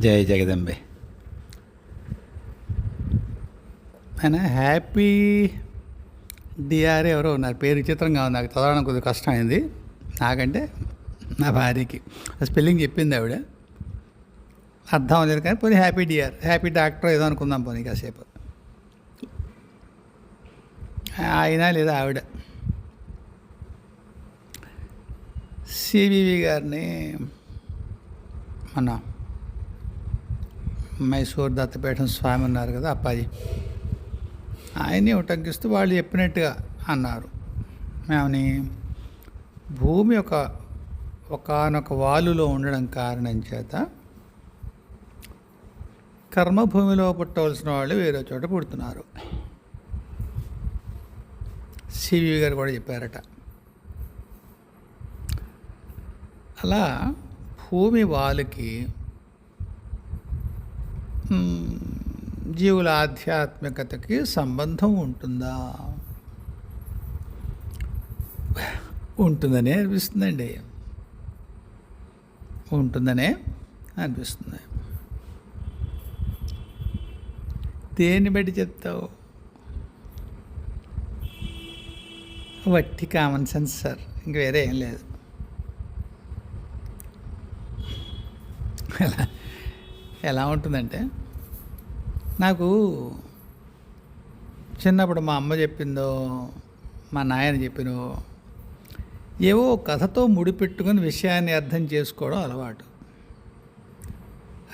జై జగదంబే. ఆయన happy DR ఎవరో ఉన్నారు, పేరు విచిత్రంగా ఉంది, నాకు చదవడం కొద్దిగా కష్టమైంది నాకంటే నా భార్యకి. స్పెల్లింగ్ చెప్పింది ఆవిడ, అర్థం లేదు కానీ పోనీ హ్యాపీ డిఆర్, హ్యాపీ డాక్టర్ ఏదో అనుకుందాం పోనీ కాసేపు. ఆయన లేదా ఆవిడ సివివి గారిని మన మైసూర్ దత్తపీఠం స్వామి ఉన్నారు కదా అప్పాజీ, ఆయన్ని ఉటంకిస్తూ వాళ్ళు చెప్పినట్టుగా అన్నారు. మేమని భూమి ఒకానొక వాలులో ఉండడం కారణం చేత కర్మభూమిలో పుట్టవలసిన వాళ్ళు వేరే చోట పుడుతున్నారు. సివి గారు కూడా చెప్పారట. అలా భూమి వాలుకి జీవుల ఆధ్యాత్మికతకి సంబంధం ఉంటుందా? ఉంటుందనే అనిపిస్తుందండి, ఉంటుందనే అనిపిస్తుంది. దేన్ని బట్టి చెప్తావు? వట్టి కామన్ సెన్స్ సార్, ఇంక వేరే ఏం లేదు. ఎలా ఉంటుందంటే, నాకు చిన్నప్పుడు మా అమ్మ చెప్పిందో మా నాయన చెప్పినో ఏవో కథతో ముడిపెట్టుకుని విషయాన్ని అర్థం చేసుకోవడం అలవాటు.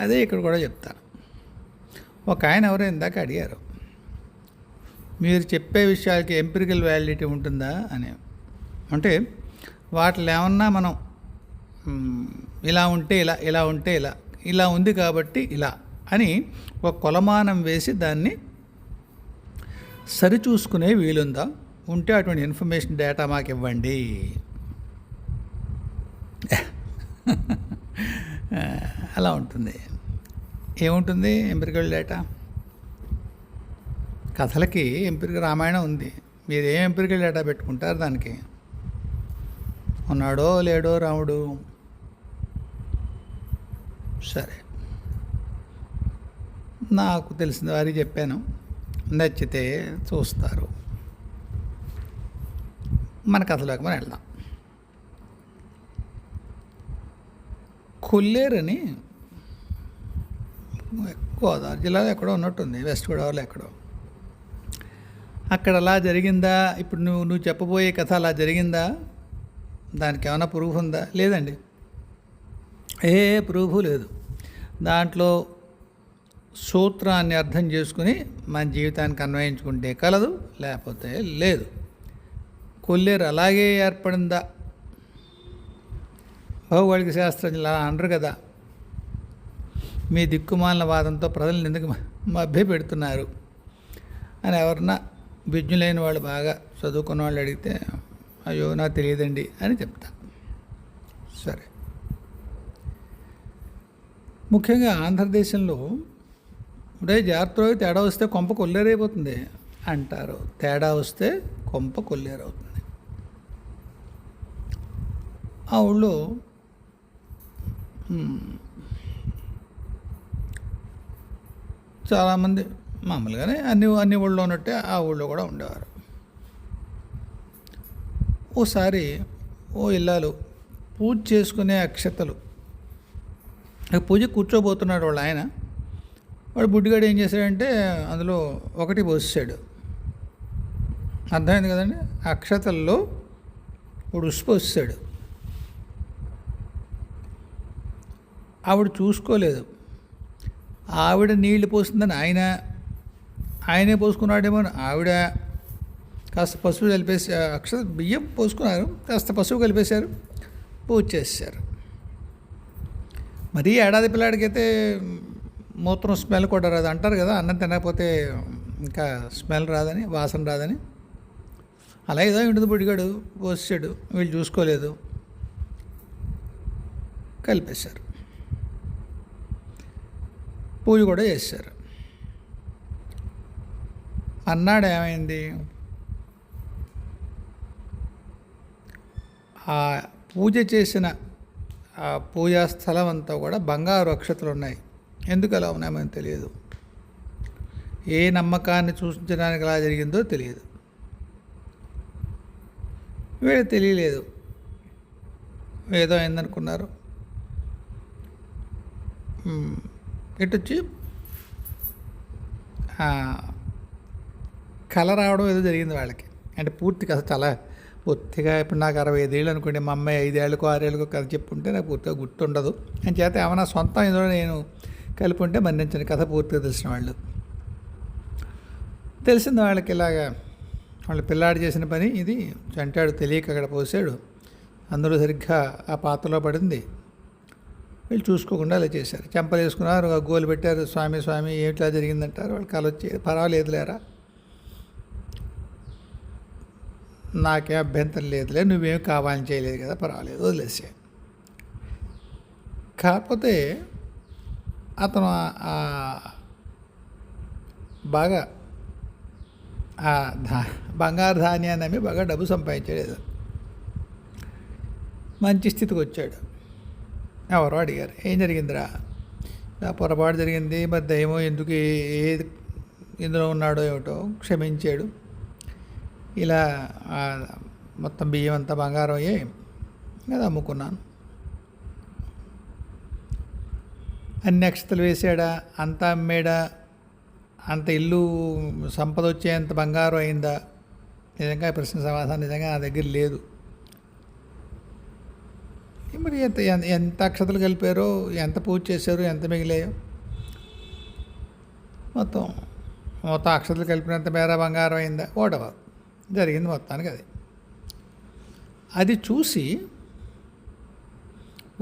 అదే ఇక్కడ కూడా చెప్తాను. ఒక ఆయన ఎవరో ఇందాక అడిగారు, మీరు చెప్పే విషయాలకి ఎంపిరికల్ వ్యాలిడిటీ ఉంటుందా అని. అంటే వాటిలో ఏమన్నా మనం ఇలా ఉంటే ఇలా, ఇలా ఉంటే ఇలా, ఇలా ఉంది కాబట్టి ఇలా అని ఒక కొలమానం వేసి దాన్ని సరిచూసుకునే వీలుందా? ఉంటే అటువంటి ఇన్ఫర్మేషన్ డేటా మాకు ఇవ్వండి. అలా ఉంటుంది. ఏముంటుంది ఎంపిరికల్ డేటా? కథలకి ఎంపిరికల్ రామాయణం ఉంది, మీరు ఏం ఎంపిరికల్ డేటా పెట్టుకుంటారు దానికి? ఉన్నాడో లేడో రాముడు, సరే నాకు తెలిసిన వారికి చెప్పాను, నచ్చితే చూస్తారు. మన కథలోకి మనం వెళ్దాం. కొల్లేరని గోదావరి జిల్లాలో ఎక్కడో ఉన్నట్టుంది, వెస్ట్ గోదావరిలో ఎక్కడో. అక్కడ అలా జరిగిందా? ఇప్పుడు నువ్వు చెప్పబోయే కథ అలా జరిగిందా? దానికి ఏమైనా ప్రూఫ్ ఉందా? లేదండి, ఏ ప్రూఫ్ లేదు. దాంట్లో సూత్రాన్ని అర్థం చేసుకుని మన జీవితానికి అన్వయించుకుంటే కలదు, లేకపోతే లేదు. కొల్లేరు అలాగే ఏర్పడిందా? భౌగోళిక శాస్త్రజ్ఞులు అలా అనరు కదా. మీ దిక్కుమాలిన వాదంతో ప్రజలను ఎందుకు మభ్య పెడుతున్నారు అని ఎవరన్నా విజ్ఞులైన వాళ్ళు, బాగా చదువుకున్న వాళ్ళు అడిగితే అయ్యో నాకు తెలియదండి అని చెప్తా. సరే, ముఖ్యంగా ఆంధ్రదేశంలో ఇప్పుడే జాగ్రత్త తేడా వస్తే కొంప కొల్లేరైపోతుంది అంటారు. తేడా వస్తే కొంప కొల్లేరవుతుంది. ఆ ఊళ్ళో చాలామంది మామూలుగానే అన్ని ఊళ్ళో ఉన్నట్టే ఆ ఊళ్ళో కూడా ఉండేవారు. ఓసారి ఇల్లాలు పూజ చేసుకునే అక్షతలు పూజ కూర్చోబోతున్నాడు వాళ్ళు ఆయన. వాడు బుడ్డిగాడు ఏం చేశాడంటే అందులో ఒకటి పోసాడు. అర్థమైంది కదండి, అక్షతల్లో వాడు ఉసుపు పోసాడు. ఆవిడ చూసుకోలేదు. ఆవిడ నీళ్లు పోస్తుందని ఆయనే పోసుకున్నాడేమో. ఆవిడ కాస్త పసుపు కలిపేసి, బియ్యం పోసుకున్నారు, కాస్త పసుపు కలిపేశారు, పూజ చేశారు. మరీ ఏడాది పిల్లాడికైతే మూత్రం స్మెల్ కూడా రాదు అంటారు కదా, అన్నం తినకపోతే ఇంకా స్మెల్ రాదని, వాసన రాదని. అలా ఏదో ఉంటుంది. బుడిగాడు పోసాడు, వీళ్ళు చూసుకోలేదు, కలిపేశారు, పూజ కూడా చేశారు. అన్నాడు ఏమైంది? ఆ పూజ చేసిన ఆ పూజా స్థలం అంతా కూడా బంగారు అక్షతలు ఉన్నాయి. ఎందుకు అలా ఉన్నామని తెలియదు. ఏ నమ్మకాన్ని సూచించడానికి అలా జరిగిందో తెలియదు. వీళ్ళు తెలియలేదు, ఏదో అయిందనుకున్నారు. ఇటొచ్చి కల రావడం ఏదో జరిగింది వాళ్ళకి. అంటే పూర్తిగా అసలు చాలా పూర్తిగా ఇప్పుడు నాకు 65 ఏళ్ళు అనుకోండి, మా అమ్మాయి 5 ఏళ్ళకో 6 ఏళ్ళకో కథ చెప్పుంటే నాకు పూర్తిగా గుర్తుండదు. అని చేత ఏమైనా సొంతం ఏదో నేను కలిపి ఉంటే మన్నించని కథ పూర్తిగా తెలిసిన వాళ్ళు. తెలిసింది వాళ్ళకి ఇలాగా వాళ్ళు పిల్లాడు చేసిన పని ఇది. చంటాడు తెలియక అక్కడ పోసాడు, అందులో సరిగ్గా ఆ పాత్రలో పడింది. వీళ్ళు చూసుకోకుండా అలా చేశారు. చెంపలు వేసుకున్నారు, గోలు పెట్టారు. స్వామి స్వామి ఏమిట్లా జరిగిందంటారు. వాళ్ళు కల వచ్చి పర్వాలేదులేరా, నాకేం అభ్యంతరం లేదులే, నువ్వేం కావాలని చేయలేదు కదా, పర్వాలేదు వదిలేసే. కాకపోతే అతను బాగా బంగారు ధాన్యాన్ని అమ్మి బాగా డబ్బు సంపాదించాడు. మంచి స్థితికి వచ్చాడు. ఎవరో అడిగారు, ఏం జరిగిందిరా? పొరపాటు జరిగింది, మరి దయ్యమో ఎందుకు ఏది ఇందులో ఉన్నాడో ఏమిటో క్షమించాడు. ఇలా మొత్తం బియ్యం అంతా బంగారం అయ్యాయి, అది అమ్ముకున్నాను. అన్ని అక్షతలు వేసాడా, అంతా అమ్మాడా, అంత ఇల్లు సంపద వచ్చేంత బంగారం అయిందా? నిజంగా ప్రశ్న సమాధానం నిజంగా నా దగ్గర లేదు. మరి ఎంత అక్షతలు కలిపారో, ఎంత పూజ చేశారో, ఎంత మిగిలాయో, మొత్తం అక్షతలు కలిపినంత మేర బంగారం అయిందా? ఓడవ జరిగింది మొత్తానికి. అది చూసి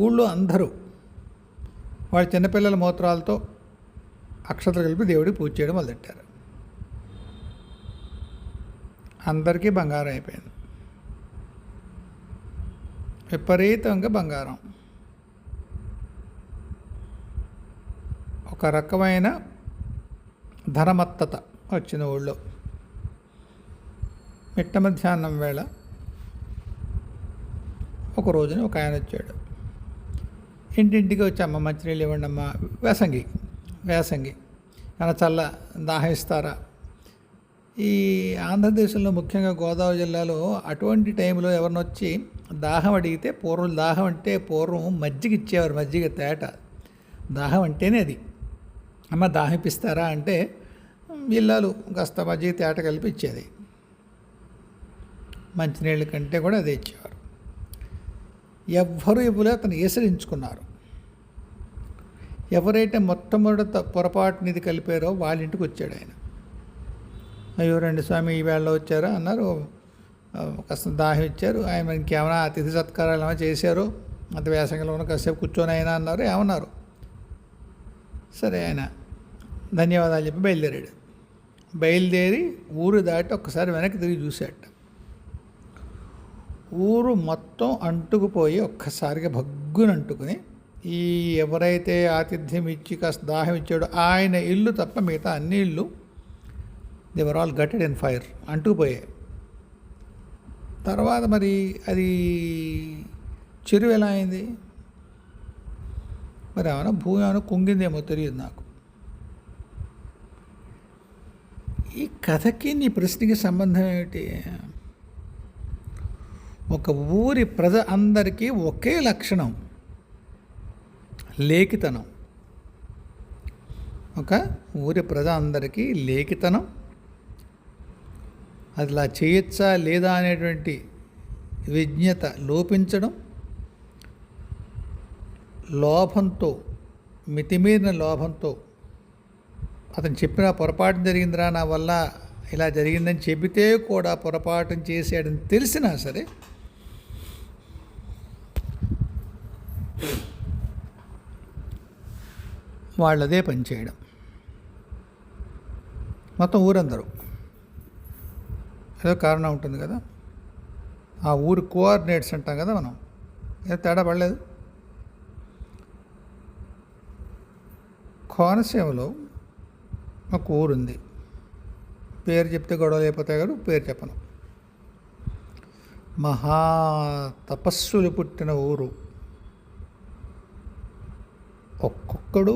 ఊళ్ళో అందరూ వాళ్ళ చిన్నపిల్లల మూత్రాలతో అక్షతలు కలిపి దేవుడికి పూజ చేయడం మొదలెట్టారు. అందరికీ బంగారం అయిపోయింది, విపరీతంగా బంగారం. ఒక రకమైన ధనమత్తత వచ్చిన ఊళ్ళో. మిట్ట మధ్యాహ్నం వేళ ఒక రోజున ఒక ఆయన వచ్చాడు. ఇంటింటికి వచ్చి, అమ్మ మంచినీళ్ళు ఇవ్వండి అమ్మ, వేసంగి ఏమైనా చల్ల దాహం ఇస్తారా? ఈ ఆంధ్రదేశంలో ముఖ్యంగా గోదావరి జిల్లాలో అటువంటి టైంలో ఎవరిని వచ్చి దాహం అడిగితే, దాహం అంటే పూర్వం మజ్జిగ ఇచ్చేవారు, మజ్జిగ తేట. దాహం అంటేనే అది. అమ్మ దాహం ఇప్పిస్తారా అంటే ఇల్లాలు కాస్త మజ్జిగ తేట కలిపి ఇచ్చేది. మంచినీళ్ళ కంటే కూడా అదే ఇచ్చేవారు. ఎవ్వరూ ఇవ్వలే, అతను ఏసరించుకున్నారు. ఎవరైతే మొట్టమొదట పొరపాటుని ఇది కలిపారో వాళ్ళ ఇంటికి వచ్చాడు ఆయన. అయ్యో రండి స్వామి, ఈ వేళలో వచ్చారా అన్నారు. కాస్త దాహం ఇచ్చారు. ఆయన ఇంకేమైనా అతిథి సత్కారాలు ఏమైనా చేశారు, అంత వేసంగిలో ఉన్న కాసేపు కూర్చొని అయినా అన్నారు, ఏమన్నారు. సరే ఆయన ధన్యవాదాలు చెప్పి బయలుదేరాడు. బయలుదేరి ఊరు దాటి ఒక్కసారి వెనక్కి తిరిగి చూశాట. ఊరు మొత్తం అంటుకుపోయి ఒక్కసారిగా భగ్గున అంటుకుని, ఈ ఎవరైతే ఆతిథ్యం ఇచ్చి కాస్త దాహం ఇచ్చాడో ఆయన ఇల్లు తప్ప మిగతా అన్ని ఇళ్ళు they were all gutted in fire, అంటుకుపోయాయి. తర్వాత మరి అది చెరువు ఎలా అయింది, మరి ఏమైనా భూమి ఏమైనా కుంగిందేమో తెలియదు నాకు. ఈ కథకి నీ ప్రశ్నకి సంబంధం ఏమిటి? ఒక ఊరి ప్రజ అందరికీ ఒకే లక్షణం, లేఖితనం. ఒక ఊరి ప్రజ అందరికీ లేఖితనం, అది ఇలా చేయొచ్చా లేదా అనేటువంటి విజ్ఞత లోపించడం, లోభంతో, మితిమీరిన లోభంతో, అతను చెప్పిన పొరపాటు జరిగిందిరా నా వల్ల ఇలా జరిగిందని చెబితే కూడా పొరపాటు చేసాడని తెలిసినా సరే వాళ్ళదే పని చేయడం. మొత్తం ఊరందరూ ఏదో కారణం ఉంటుంది కదా, ఆ ఊరి కోఆర్డినేట్స్ అంటాం కదా మనం, ఏదో తేడా పడలేదు. కోనసీమలో ఒక ఊరుంది, పేరు చెప్తే గొడవలు అయిపోతాయి కదా, పేరు చెప్పను. మహా తపస్సులు పుట్టిన ఊరు. ఒక్కొక్కడు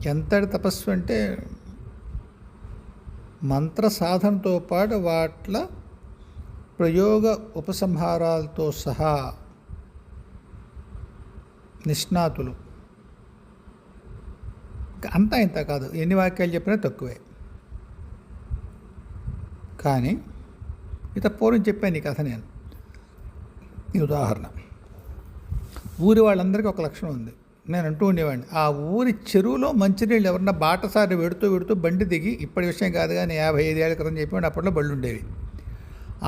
ఎంతటి తపస్సు అంటే మంత్ర సాధనతో పాటు వాట్ల ప్రయోగ ఉపసంహారాలతో సహా నిష్ణాతులు. అంతా ఇంత కాదు, ఎన్ని వాక్యాలు చెప్పినా తక్కువే. కానీ పూర్వం చెప్పాను ఈ కథ నేను. ఈ ఉదాహరణ, ఊరి వాళ్ళందరికీ ఒక లక్షణం ఉంది. నేను అంటూ ఉండేవాడిని, ఆ ఊరి చెరువులో మంచినీళ్ళు ఎవరన్నా బాటసారి వెడుతూ బండి దిగి, ఇప్పటి విషయం కాదు కానీ 55 ఏళ్ళ క్రితం చెప్పాడు, అప్పట్లో బళ్ళు ఉండేవి.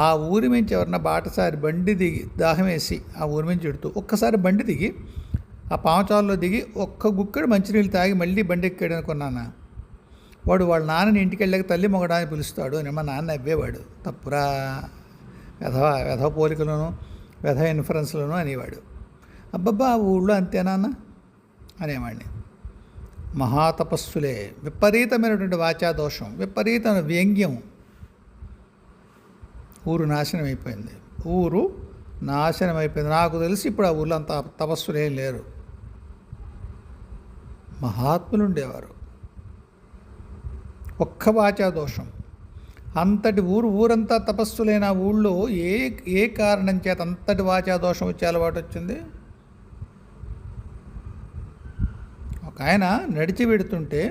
ఆ ఊరి నుంచి ఎవరన్నా బాటసారి బండి దిగి దాహం వేసి ఆ ఊరి నుంచి వెడుతూ ఒక్కసారి బండి దిగి ఆ పామచాలలో దిగి ఒక్క గుక్కడు మంచినీళ్ళు తాగి మళ్ళీ బండి ఎక్కాడు అనుకున్నాను. వాడు వాళ్ళ నాన్నని ఇంటికి వెళ్ళాక తల్లి మొగడానికి పిలుస్తాడు అని మా నాన్న నవ్వేవాడు. తప్పురా, వెధవ పోలికలను వెధవ ఇన్ఫరెన్స్లను అనేవాడు. అబ్బబ్బా ఆ ఊళ్ళో అంతేనా అనేవాడిని. మహాతపస్సులే, విపరీతమైనటువంటి వాచాదోషం, విపరీతమైన వ్యంగ్యం. ఊరు నాశనం అయిపోయింది. నాకు తెలిసి ఇప్పుడు ఆ ఊళ్ళో అంత తపస్సులేం లేరు. మహాత్ములు ఉండేవారు. ఒక్క వాచాదోషం. అంతటి ఊరంతా తపస్సులైన ఊళ్ళో ఏ కారణం చేత అంతటి వాచాదోషం వచ్చే అలవాటు వచ్చింది? ఒక ఆయన నడిచి వెడుతుంటే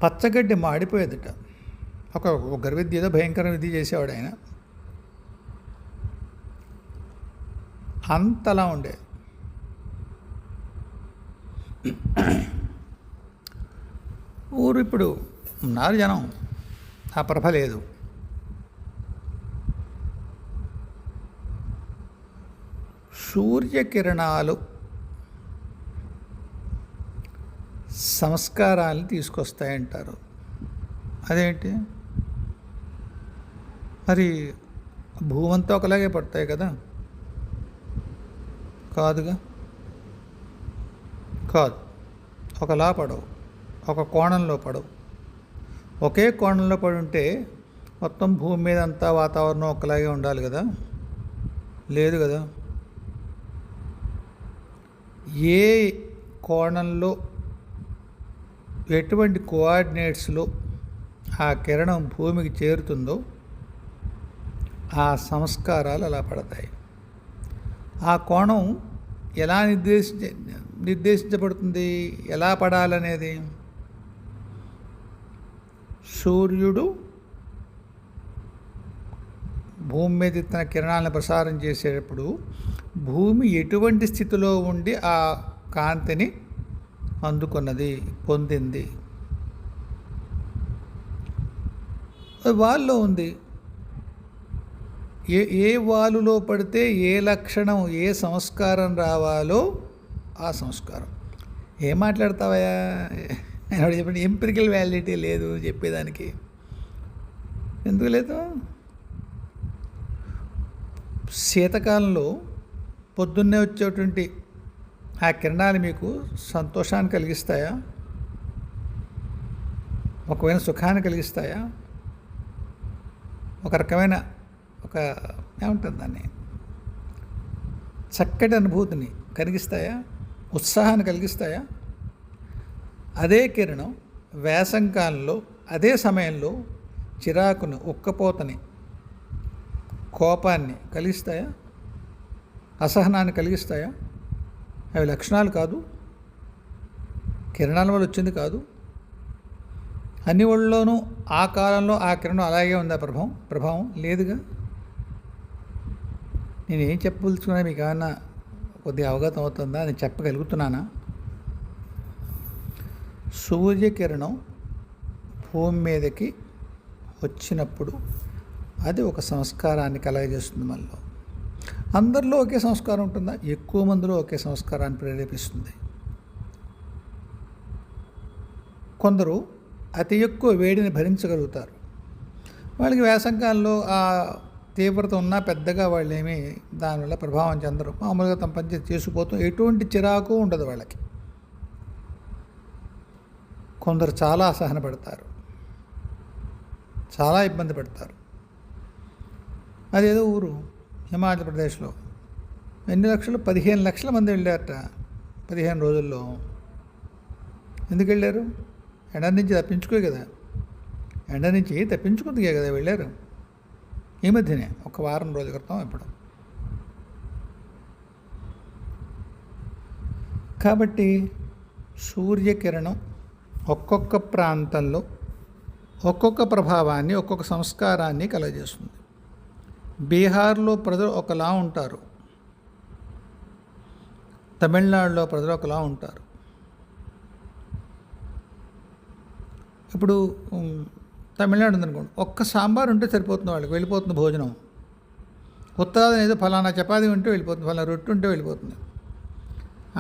పచ్చగడ్డి మాడిపోయేదట. ఒక గర్విద్య ఏదో భయంకర విధి చేసేవాడు ఆయన. అంతలా ఉండే. ఊరు ఇప్పుడు ఉన్నారు జనం, ఆ ప్రభ లేదు. సూర్యకిరణాలు సంస్కారాన్ని తీసుకొస్తాయంటారు. అదేంటి మరి? భూమంతా ఒకలాగే పడతాయి కదా? కాదుగా, కాదు. ఒకలా పడవు, ఒక కోణంలో పడవు. ఒకే కోణంలో పడి ఉంటే మొత్తం భూమి మీద అంతా వాతావరణం ఒకలాగే ఉండాలి కదా? లేదు కదా. ఏ కోణంలో ఎటువంటి కోఆర్డినేట్స్లో ఆ కిరణం భూమికి చేరుతుందో ఆ సంస్కారాలు అలా పడతాయి. ఆ కోణం ఎలా నిర్దేశించబడుతుంది, ఎలా పడాలనేది? సూర్యుడు భూమి మీద తన కిరణాలను ప్రసారం చేసేటప్పుడు భూమి ఎటువంటి స్థితిలో ఉండి ఆ కాంతిని అందుకున్నది, పొందింది? వాల్లో ఉంది. ఏ వాలులో పడితే ఏ లక్షణం, ఏ సంస్కారం రావాలో ఆ సంస్కారం. ఏం మాట్లాడతావయ్యా? చెప్పండి. ఎంపిరికల్ వ్యాలిడిటీ లేదు చెప్పేదానికి. ఎందుకు లేదు? శీతకాలంలో పొద్దున్నే వచ్చేటువంటి ఆ కిరణాలు మీకు సంతోషాన్ని కలిగిస్తాయా? ఒకవేళ సుఖాన్ని కలిగిస్తాయా? ఒక రకమైన ఏముంటుంది దాన్ని, చక్కటి అనుభూతిని కలిగిస్తాయా? ఉత్సాహాన్ని కలిగిస్తాయా? అదే కిరణం వేసంకాలంలో అదే సమయంలో చిరాకుని, ఉక్కపోతని, కోపాన్ని కలిగిస్తాయా? అసహనాన్ని కలిగిస్తాయా? అవి లక్షణాలు కాదు, కిరణాల వల్ల వచ్చింది కాదు. అన్ని ఒళ్ళలోనూ ఆ కాలంలో ఆ కిరణం అలాగే ఉందా? ప్రభావం లేదుగా. నేనేం చెప్పదలుచుకున్నా మీకు ఏమన్నా కొద్దిగా అవగతం అవుతుందా? నేను చెప్పగలుగుతున్నానా? సూర్యకిరణం భూమి మీదకి వచ్చినప్పుడు అది ఒక సంస్కారాన్ని కలగజేస్తుంది. మనలో అందరిలో ఒకే సంస్కారం ఉంటుందా? ఎక్కువ మందిలో ఒకే సంస్కారాన్ని ప్రేరేపిస్తుంది. కొందరు అతి ఎక్కువ వేడిని భరించగలుగుతారు. వాళ్ళకి వేసంకాలంలో ఆ తీవ్రత ఉన్నా పెద్దగా వాళ్ళు ఏమీ దానివల్ల ప్రభావం చెందరు. మామూలుగా తమ పని చేసుకుపోతూ ఎటువంటి చిరాకు ఉండదు వాళ్ళకి. కొందరు చాలా అసహన పడతారు, చాలా ఇబ్బంది పడతారు. అదేదో ఊరు హిమాచల్ ప్రదేశ్లో ఎన్ని లక్షలు, 15 లక్షల మంది వెళ్ళారట 15 రోజుల్లో. ఎందుకు వెళ్ళారు? ఎండ నుంచి తప్పించుకో కదా, ఎండ నుంచి తప్పించుకుందికే కదా వెళ్ళారు. ఈ మధ్యనే ఒక వారం రోజుల క్రితం ఇప్పుడు. కాబట్టి సూర్యకిరణం ఒక్కొక్క ప్రాంతంలో ఒక్కొక్క ప్రభావాన్ని, ఒక్కొక్క సంస్కారాన్ని కలగజేస్తుంది. బీహార్లో ప్రజలు ఒకలా ఉంటారు, తమిళనాడులో ప్రజలు ఒకలా ఉంటారు. ఇప్పుడు తమిళనాడు ఉందనుకోండి, ఒక్క సాంబార్ ఉంటే సరిపోతుంది, వాళ్ళకి వెళ్ళిపోతుంది భోజనం. ఉత్తరాది ఏదో ఫలానా చపాతీ ఉంటే వెళ్ళిపోతుంది, ఫలానా రొట్టె ఉంటే వెళ్ళిపోతుంది.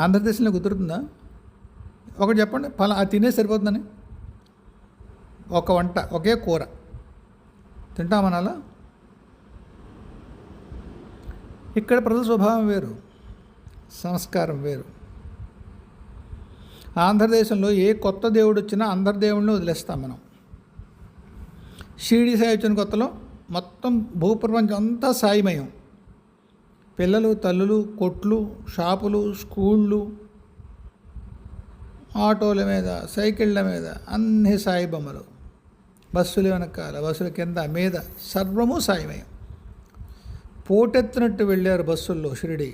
ఆంధ్రదేశంలో కుదురుతుందా? ఒకటి చెప్పండి, అది తినే సరిపోతుందని. ఒక వంట, ఒకే కూర తింటామనాలా? ఇక్కడ ప్రజల స్వభావం వేరు, సంస్కారం వేరు. ఆంధ్రదేశంలో ఏ కొత్త దేవుడు వచ్చినా అందరి దేవుళ్ళని వదిలేస్తాం మనం. షిరిడి సాయి వచ్చిన కొత్తలో మొత్తం భూప్రపంచం అంతా సాయిమయం. పిల్లలు, తల్లులు, కొట్లు, షాపులు, స్కూళ్ళు, ఆటోల మీద, సైకిళ్ళ మీద అన్ని సాయి బొమ్మలు. బస్సులు వెనకాల, బస్సుల కింద, మీద సర్వము సాయిమయం. పోటెత్తినట్టు వెళ్ళారు బస్సుల్లో షిరిడి.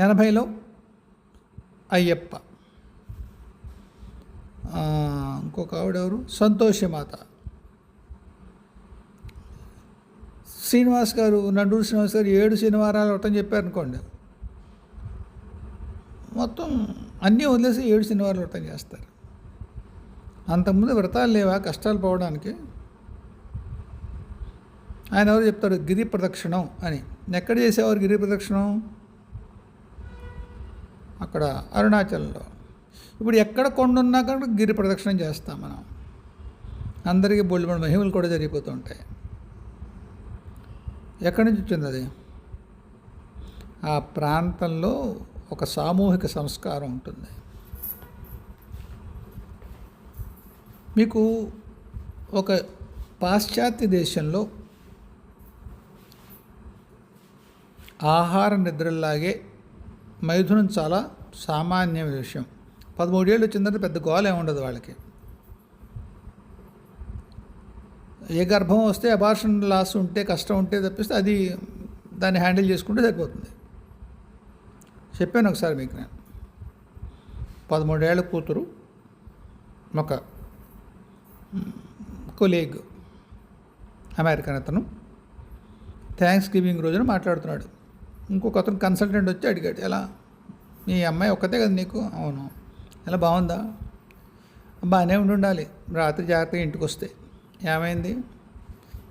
80లో అయ్యప్ప, ఇంకొక ఆవిడెవరు, సంతోషమాత, శ్రీనివాస్ గారు, నండూరు శ్రీనివాస్ గారు 7 శనివారాలు వ్రతం చెప్పారనుకోండి, మొత్తం అన్నీ వదిలేసి 7 శనివారాలు వ్రతం చేస్తారు. అంతకుముందు వ్రతాలు లేవా కష్టాలు పోవడానికి? ఆయన ఎవరు చెప్తారు గిరి ప్రదక్షిణం అని. ఎక్కడ చేసేవారు గిరి ప్రదక్షిణం? అక్కడ అరుణాచల్లో. ఇప్పుడు ఎక్కడ కొండ ఉన్నా కానీ గిరి ప్రదక్షిణం చేస్తాం మనం. అందరికీ బొల్లిమడి మహిమలు కూడా జరిగిపోతూ ఉంటాయి. ఎక్కడి నుంచి వచ్చింది అది? ఆ ప్రాంతంలో ఒక సామూహిక సంస్కారం ఉంటుంది. మీకు ఒక పాశ్చాత్య దేశంలో ఆహార నిద్రలాగే మైథునం చాలా సామాన్యమైన విషయం. 13 ఏళ్ళు వచ్చిన తర్వాత పెద్ద గోల ఏముండదు వాళ్ళకి. ఏ గర్భం వస్తే అబార్షన్ లాస్ ఉంటే, కష్టం ఉంటే తప్పిస్తే అది దాన్ని హ్యాండిల్ చేసుకుంటే సరిపోతుంది. చెప్పాను ఒకసారి మీకు నేను. 13 ఏళ్ళ కూతురు ఒక కొలీగ్, అమెరికన్ అతను, థ్యాంక్స్ గివింగ్ రోజున మాట్లాడుతున్నాడు. ఇంకొక అతను కన్సల్టెంట్ వచ్చి అడిగాడు, ఎలా మీ అమ్మాయి ఒక్కతే కదా నీకు? అవును. ఎలా బాగుందా? బాగానే ఉండాలి, రాత్రి జాగ్రత్తగా ఇంటికి వస్తే. ఏమైంది?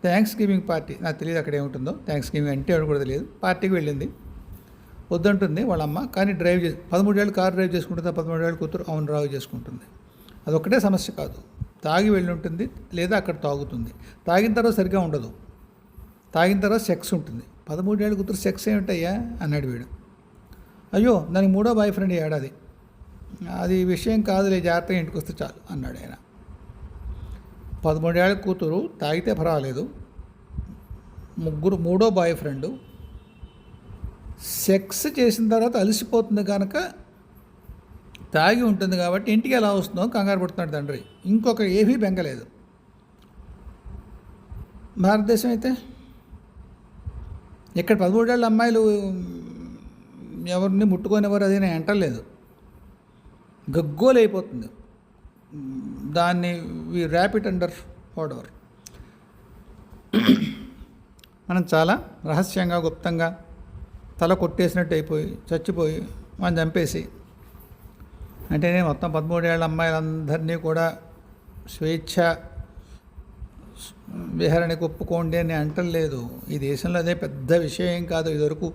థ్యాంక్స్ గివింగ్ పార్టీ, నాకు తెలియదు అక్కడ ఏముంటుందో. థ్యాంక్స్ గివింగ్ అంటే ఎవరు కూడా తెలియదు. పార్టీకి వెళ్ళింది, వద్దంటుంది వాళ్ళమ్మ, కానీ డ్రైవ్ చేసి 13 ఏళ్ళు కారు డ్రైవ్ చేసుకుంటుంది. 13 ఏళ్ళ కూతురు అవును డ్రైవ్ చేసుకుంటుంది. అదొక్కటే సమస్య కాదు, తాగి వెళ్ళి ఉంటుంది లేదా అక్కడ తాగుతుంది. తాగిన తర్వాత సరిగ్గా ఉండదు, తాగిన తర్వాత సెక్స్ ఉంటుంది. 13 ఏళ్ళ కూతురు సెక్స్ ఏమిటయ్యా అన్నాడు వీడు. అయ్యో దానికి 3వ బాయ్ ఫ్రెండ్ ఏడాది, అది విషయం కాదులే, జాగ్రత్తగా ఇంటికి వస్తే చాలు అన్నాడు ఆయన. 13 ఏళ్ళ కూతురు తాగితే పర్వాలేదు, 3వ బాయ్ ఫ్రెండు, సెక్స్ చేసిన తర్వాత అలసిపోతుంది కనుక తాగి ఉంటుంది కాబట్టి ఇంటికి ఎలా వస్తుందో కంగారు పడుతున్నాడు తండ్రి. ఇంకొక ఏమీ బెంగలేదు. భారతదేశం అయితే ఇక్కడ 13 ఏళ్ళ అమ్మాయిలు ఎవరిని ముట్టుకొనేవారు అది నేను అంటలేదు, గగ్గోలైపోతుంది. దాన్ని ర్యాపిడ్ అండర్ వాడవర్. మనం చాలా రహస్యంగా, గుప్తంగా తల కొట్టేసినట్టు అయిపోయి, చచ్చిపోయి మనం చంపేసి, అంటేనే మొత్తం 13 ఏళ్ళ అమ్మాయిలందరినీ కూడా స్వేచ్ఛ విహరణకి ఒప్పుకోండి అని అంటలేదు. ఈ దేశంలో అదే పెద్ద విషయం కాదు. ఇదివరకు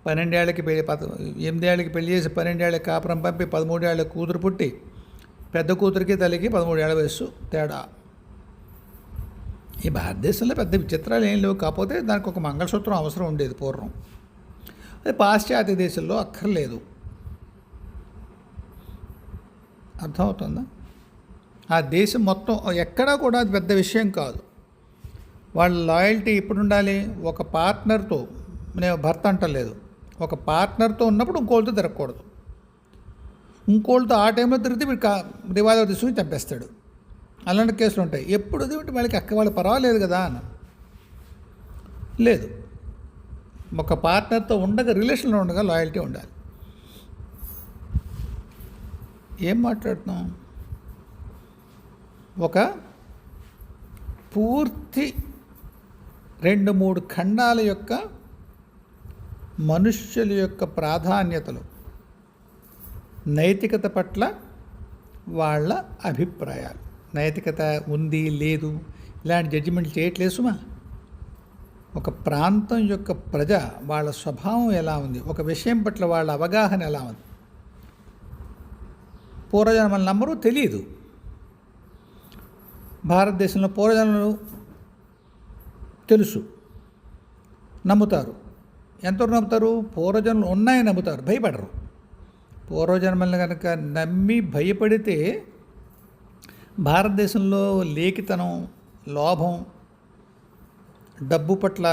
12 ఏళ్ళకి 8 ఏళ్ళకి పెళ్లి చేసి 12 ఏళ్ళకి కాపురం పంపి 13 ఏళ్ళ కూతురు పుట్టి, పెద్ద కూతురికి తల్లికి 13 ఏళ్ళ వయస్సు తేడా. ఈ భారతదేశంలో పెద్ద విచిత్రాలు ఏం లేవు, కాకపోతే దానికి ఒక మంగళసూత్రం అవసరం ఉండేది పూర్వం. అది పాశ్చాత్య దేశంలో అక్కర్లేదు. అర్థమవుతుందా? ఆ దేశం మొత్తం ఎక్కడా కూడా అది పెద్ద విషయం కాదు. వాళ్ళ లాయల్టీ ఇప్పుడు ఉండాలి. ఒక పార్ట్నర్తో, నేను భర్త అంటలేదు, ఒక పార్ట్నర్తో ఉన్నప్పుడు ఇంకోళ్ళతో తిరగకూడదు. ఇంకోళ్ళతో ఆ టైంలో తిరిగితే వీడు రివాల్వర్ తీసుకుని చంపేస్తాడు. అలాంటి కేసులు ఉంటాయి. ఎప్పుడు వదిలిపెట్టి వాళ్ళకి అక్క వాళ్ళు పర్వాలేదు కదా అని లేదు. ఒక పార్ట్నర్తో ఉండగా, రిలేషన్లో ఉండగా లాయల్టీ ఉండాలి. ఏం మాట్లాడుతున్నాం? ఒక పూర్తి 2-3 ఖండాల యొక్క మనుష్యుల యొక్క ప్రాధాన్యతలు, నైతికత పట్ల వాళ్ళ అభిప్రాయాలు. నైతికత ఉంది లేదు ఇలాంటి జడ్జిమెంట్లు చేయట్లేదు సుమా. ఒక ప్రాంతం యొక్క ప్రజ వాళ్ళ స్వభావం ఎలా ఉంది, ఒక విషయం పట్ల వాళ్ళ అవగాహన ఎలా ఉంది. పూర్వజన్మలు నమ్మరు, తెలియదు. భారతదేశంలో పూర్వజన్మలు తెలుసు, నమ్ముతారు. ఎంతవరకు నమ్ముతారు? పూర్వజన్మలు ఉన్నాయని నమ్ముతారు, భయపడరు. పూర్వజన్మలను కనుక నమ్మి భయపడితే భారతదేశంలో లేఖితనం, లోభం, డబ్బు పట్ల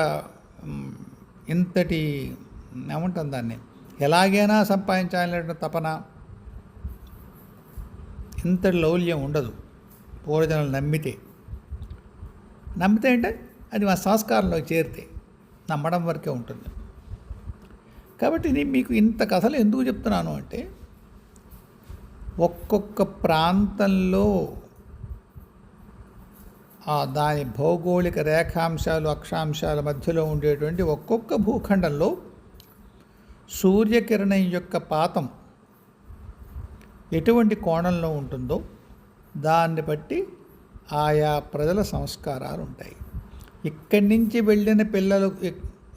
ఇంతటి ఏమంటాం దాన్ని, ఎలాగైనా సంపాదించాలనే తపన, ఇంతటి లౌల్యం ఉండదు. పూర్వజనులు నమ్మితే అంటే అది మా సంస్కారంలోకి చేరితే నమ్మడం వరకే ఉంటుంది. కాబట్టి నేను మీకు ఇంత కథలు ఎందుకు చెప్తున్నాను అంటే, ఒక్కొక్క ప్రాంతంలో దాని భౌగోళిక రేఖాంశాలు, అక్షాంశాల మధ్యలో ఉండేటువంటి ఒక్కొక్క భూఖండంలో సూర్యకిరణం యొక్క పాతం ఎటువంటి కోణంలో ఉంటుందో దాన్ని బట్టి ఆయా ప్రజల సంస్కారాలు ఉంటాయి. ఇక్కడి నుంచి వెళ్ళిన పిల్లలు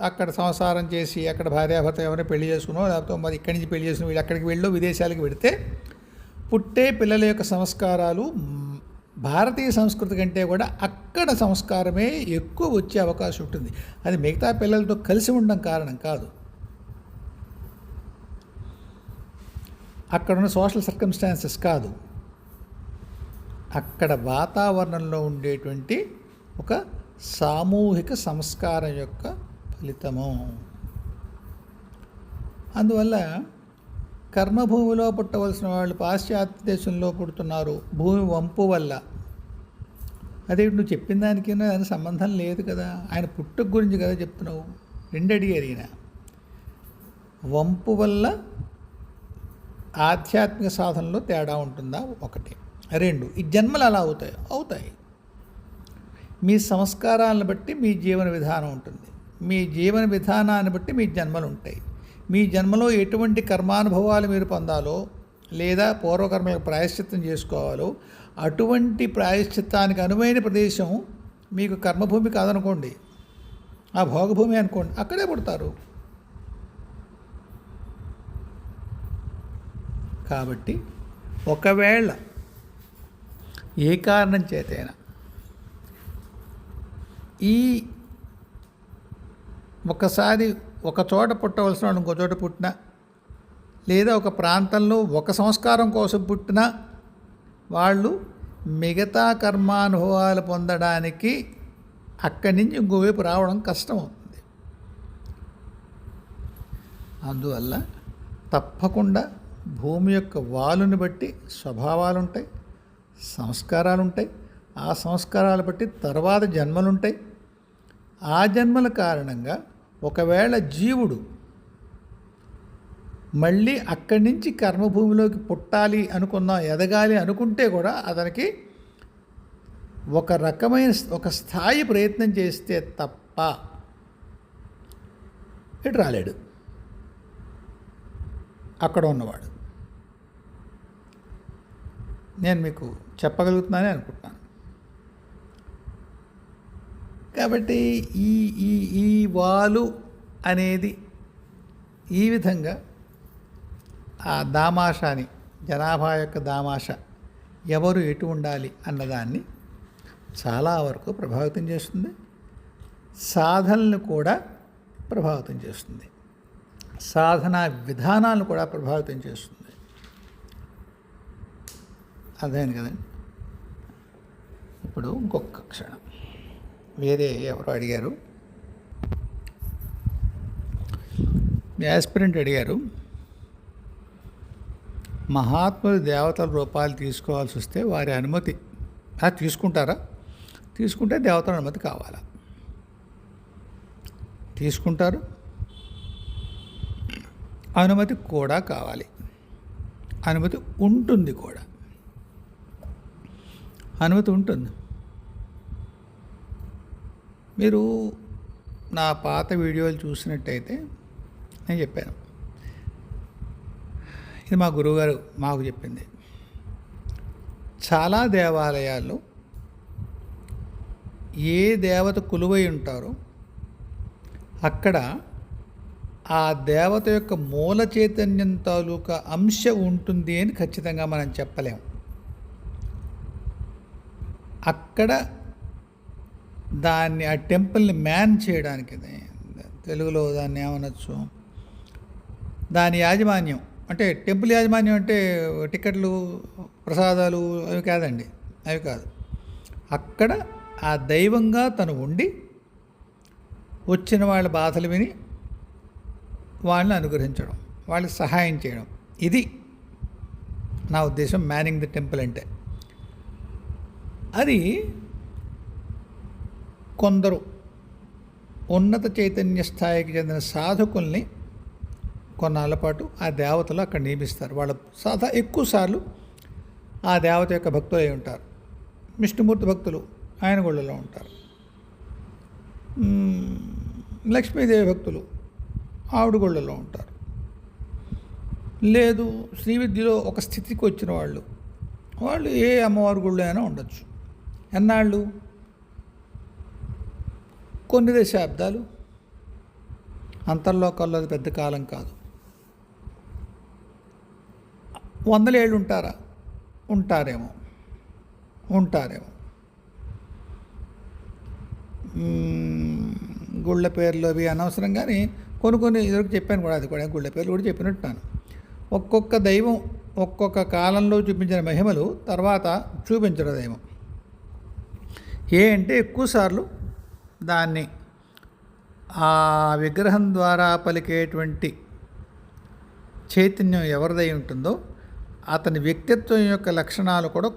అక్కడ సంసారం చేసి అక్కడ భార్యాభర్త ఎవరైనా పెళ్లి చేసుకున్నో, లేకపోతే మరి ఇక్కడి నుంచి పెళ్లి చేసుకుని వీళ్ళు అక్కడికి వెళ్ళో విదేశాలకు వెళితే పుట్టే పిల్లల యొక్క సంస్కారాలు భారతీయ సంస్కృతి కంటే కూడా అక్కడ సంస్కారమే ఎక్కువ వచ్చే అవకాశం ఉంటుంది. అది మిగతా పిల్లలతో కలిసి ఉండడం కారణం కాదు, అక్కడున్న సోషల్ సర్కమ్స్టాన్సెస్ కాదు, అక్కడ వాతావరణంలో ఉండేటువంటి ఒక సామూహిక సంస్కారం యొక్క ఫలితము. అందువల్ల కర్మభూమిలో పుట్టవలసిన వాళ్ళు పాశ్చాత్య దేశంలో పుడుతున్నారు భూమి వంపు వల్ల. అదే నువ్వు చెప్పిన దానికైనా దానికి సంబంధం లేదు కదా, ఆయన పుట్టుక గురించి కదా చెప్తున్నావు. 2 అడిగారు ఈయన. వంపు వల్ల ఆధ్యాత్మిక సాధనలో తేడా ఉంటుందా? 1. 2 ఈ జన్మలు అలా అవుతాయి. మీ సంస్కారాలను బట్టి మీ జీవన విధానం ఉంటుంది, మీ జీవన విధానాన్ని బట్టి మీ జన్మలు ఉంటాయి. మీ జన్మలో ఎటువంటి కర్మానుభవాలు మీరు పొందాలో లేదా పూర్వకర్మలకు ప్రాయశ్చిత్తం చేసుకోవాలో అటువంటి ప్రాయశ్చిత్తానికి అనువైన ప్రదేశం మీకు కర్మభూమి కాదనుకోండి, ఆ భోగభూమి అనుకోండి, అక్కడే పుడతారు. కాబట్టి ఒకవేళ ఏ కారణం చేతైనా ఈ ఒకసారి ఒక చోట పుట్టవలసిన వాళ్ళు ఇంకో చోట పుట్టినా, లేదా ఒక ప్రాంతంలో ఒక సంస్కారం కోసం పుట్టినా వాళ్ళు మిగతా కర్మానుభవాలు పొందడానికి అక్కడి నుంచి ఇంకోవైపు రావడం కష్టం అవుతుంది. అందువల్ల తప్పకుండా భూమి యొక్క వాలుని బట్టి స్వభావాలు ఉంటాయి, సంస్కారాలు ఉంటాయి. ఆ సంస్కారాలు బట్టి తర్వాత జన్మలుంటాయి. ఆ జన్మల కారణంగా ఒకవేళ జీవుడు మళ్ళీ అక్కడి నుంచి కర్మభూమిలోకి పుట్టాలి అనుకున్నా, ఎదగాలి అనుకుంటే కూడా అతనికి ఒక రకమైన ఒక స్థాయి ప్రయత్నం చేస్తే తప్ప ఇటు రాలేడు అక్కడ ఉన్నవాడు. నేను మీకు చెప్పగలుగుతున్నానే అనుకుంటున్నాను. కాబట్టి ఈ ఈ ఈ వాలు అనేది ఈ విధంగా ఆ దామాషాని, జనాభా యొక్క దామాష ఎవరు ఎటు ఉండాలి అన్నదాన్ని చాలా వరకు ప్రభావితం చేస్తుంది. సాధనలు కూడా ప్రభావితం చేస్తుంది, సాధనా విధానాలను కూడా ప్రభావితం చేస్తుంది. అర్థమైంది కదండి. ఇప్పుడు ఇంకొక క్షణం వేరే ఎవరో అడిగారు, యాస్పిరెంట్ అడిగారు, మహాత్ములు దేవతల రూపాలు తీసుకోవాల్సి వస్తే వారి అనుమతి తీసుకుంటారా? తీసుకుంటే దేవతల అనుమతి కావాలా? తీసుకుంటారు, అనుమతి కూడా కావాలి. అనుమతి ఉంటుంది కూడా, అనుమతి ఉంటుంది. మీరు నా పాత వీడియోలు చూసినట్టయితే నేను చెప్పాను, ఇది మా గురువుగారు మాకు చెప్పింది. చాలా దేవాలయాల్లో ఏ దేవత కొలువై ఉంటారో అక్కడ ఆ దేవత యొక్క మూల చైతన్యం తాలూకా అంశ ఉంటుంది అని ఖచ్చితంగా మనం చెప్పలేం. అక్కడ దాన్ని, ఆ టెంపుల్ని మ్యాన్ చేయడానికి, తెలుగులో దాన్ని ఏమనొచ్చు, దాని యాజమాన్యం అంటే టెంపుల్ యాజమాన్యం అంటే టికెట్లు, ప్రసాదాలు అవి కాదండి, అవి కాదు. అక్కడ ఆ దైవంగా తను ఉండి వచ్చిన వాళ్ళ బాధలు విని వాళ్ళని అనుగ్రహించడం, వాళ్ళకి సహాయం చేయడం, ఇది నా ఉద్దేశం మ్యానింగ్ ది టెంపుల్ అంటే. అది కొందరు ఉన్నత చైతన్య స్థాయికి చెందిన సాధకుల్ని కొన్నాళ్ళ పాటు ఆ దేవతలు అక్కడ నియమిస్తారు. వాళ్ళ ఎక్కువసార్లు ఆ దేవత యొక్క భక్తులు అయి ఉంటారు. విష్ణుమూర్తి భక్తులు ఆయన గుళ్ళలో ఉంటారు. లక్ష్మీదేవి భక్తులు ఆవిడ గుళ్ళలో ఉంటారు. లేదు, శ్రీ విద్యలో ఒక స్థితికి వచ్చిన వాళ్ళు ఏ అమ్మవారి గుళ్ళో అయినా ఉండొచ్చు. ఎన్నాళ్ళు? కొన్ని దశాబ్దాలు. అంతర్లోకాల్లో అది పెద్ద కాలం కాదు. 100 ఏళ్ళు ఉంటారా? ఉంటారేమో. గుళ్ళ పేర్లు అవి అనవసరం, కానీ కొన్ని ఇదివరకు చెప్పాను కూడా, అది కూడా గుళ్ళ పేర్లు కూడా చెప్పినట్టున్నాను. ఒక్కొక్క దైవం ఒక్కొక్క కాలంలో చూపించిన మహిమలు తర్వాత చూపించడం దైవం అంటే ఎక్కువసార్లు దాన్ని ఆ విగ్రహం ద్వారా పలికేటువంటి చైతన్యం ఎవరిదై ఉంటుందో అతని వ్యక్తిత్వం యొక్క లక్షణాలు కూడా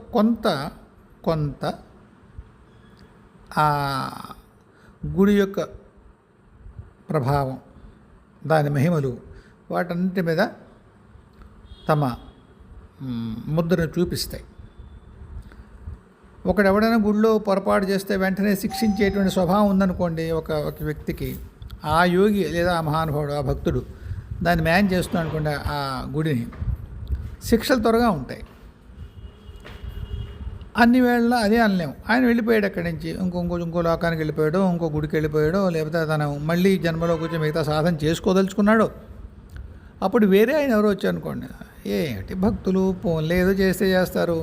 కొంత ఆ గుడి యొక్క ప్రభావం, దాని మహిమలు, వాటన్నిటి మీద తమ ముద్రను చూపిస్తాయి. ఒకడెవడైనా గుడిలో పొరపాటు చేస్తే వెంటనే శిక్షించేటువంటి స్వభావం ఉందనుకోండి ఒక వ్యక్తికి, ఆ యోగి లేదా ఆ మహానుభావుడు, ఆ భక్తుడు దాన్ని మ్యాన్ చేస్తున్నాడు అనుకోండి, ఆ గుడిని, శిక్షలు త్వరగా ఉంటాయి. అన్ని వేళల్లో అదే అనలేము. ఆయన వెళ్ళిపోయాడు అక్కడి నుంచి, ఇంకో లోకానికి వెళ్ళిపోయాడో, ఇంకో గుడికి వెళ్ళిపోయాడో, లేకపోతే తను మళ్ళీ జన్మలో కూర్చొని మిగతా సాధన చేసుకోదలుచుకున్నాడు. అప్పుడు వేరే ఆయన ఎవరో వచ్చారనుకోండి, ఏంటి భక్తులు పోన్లే ఏదో చేస్తే చేస్తారు,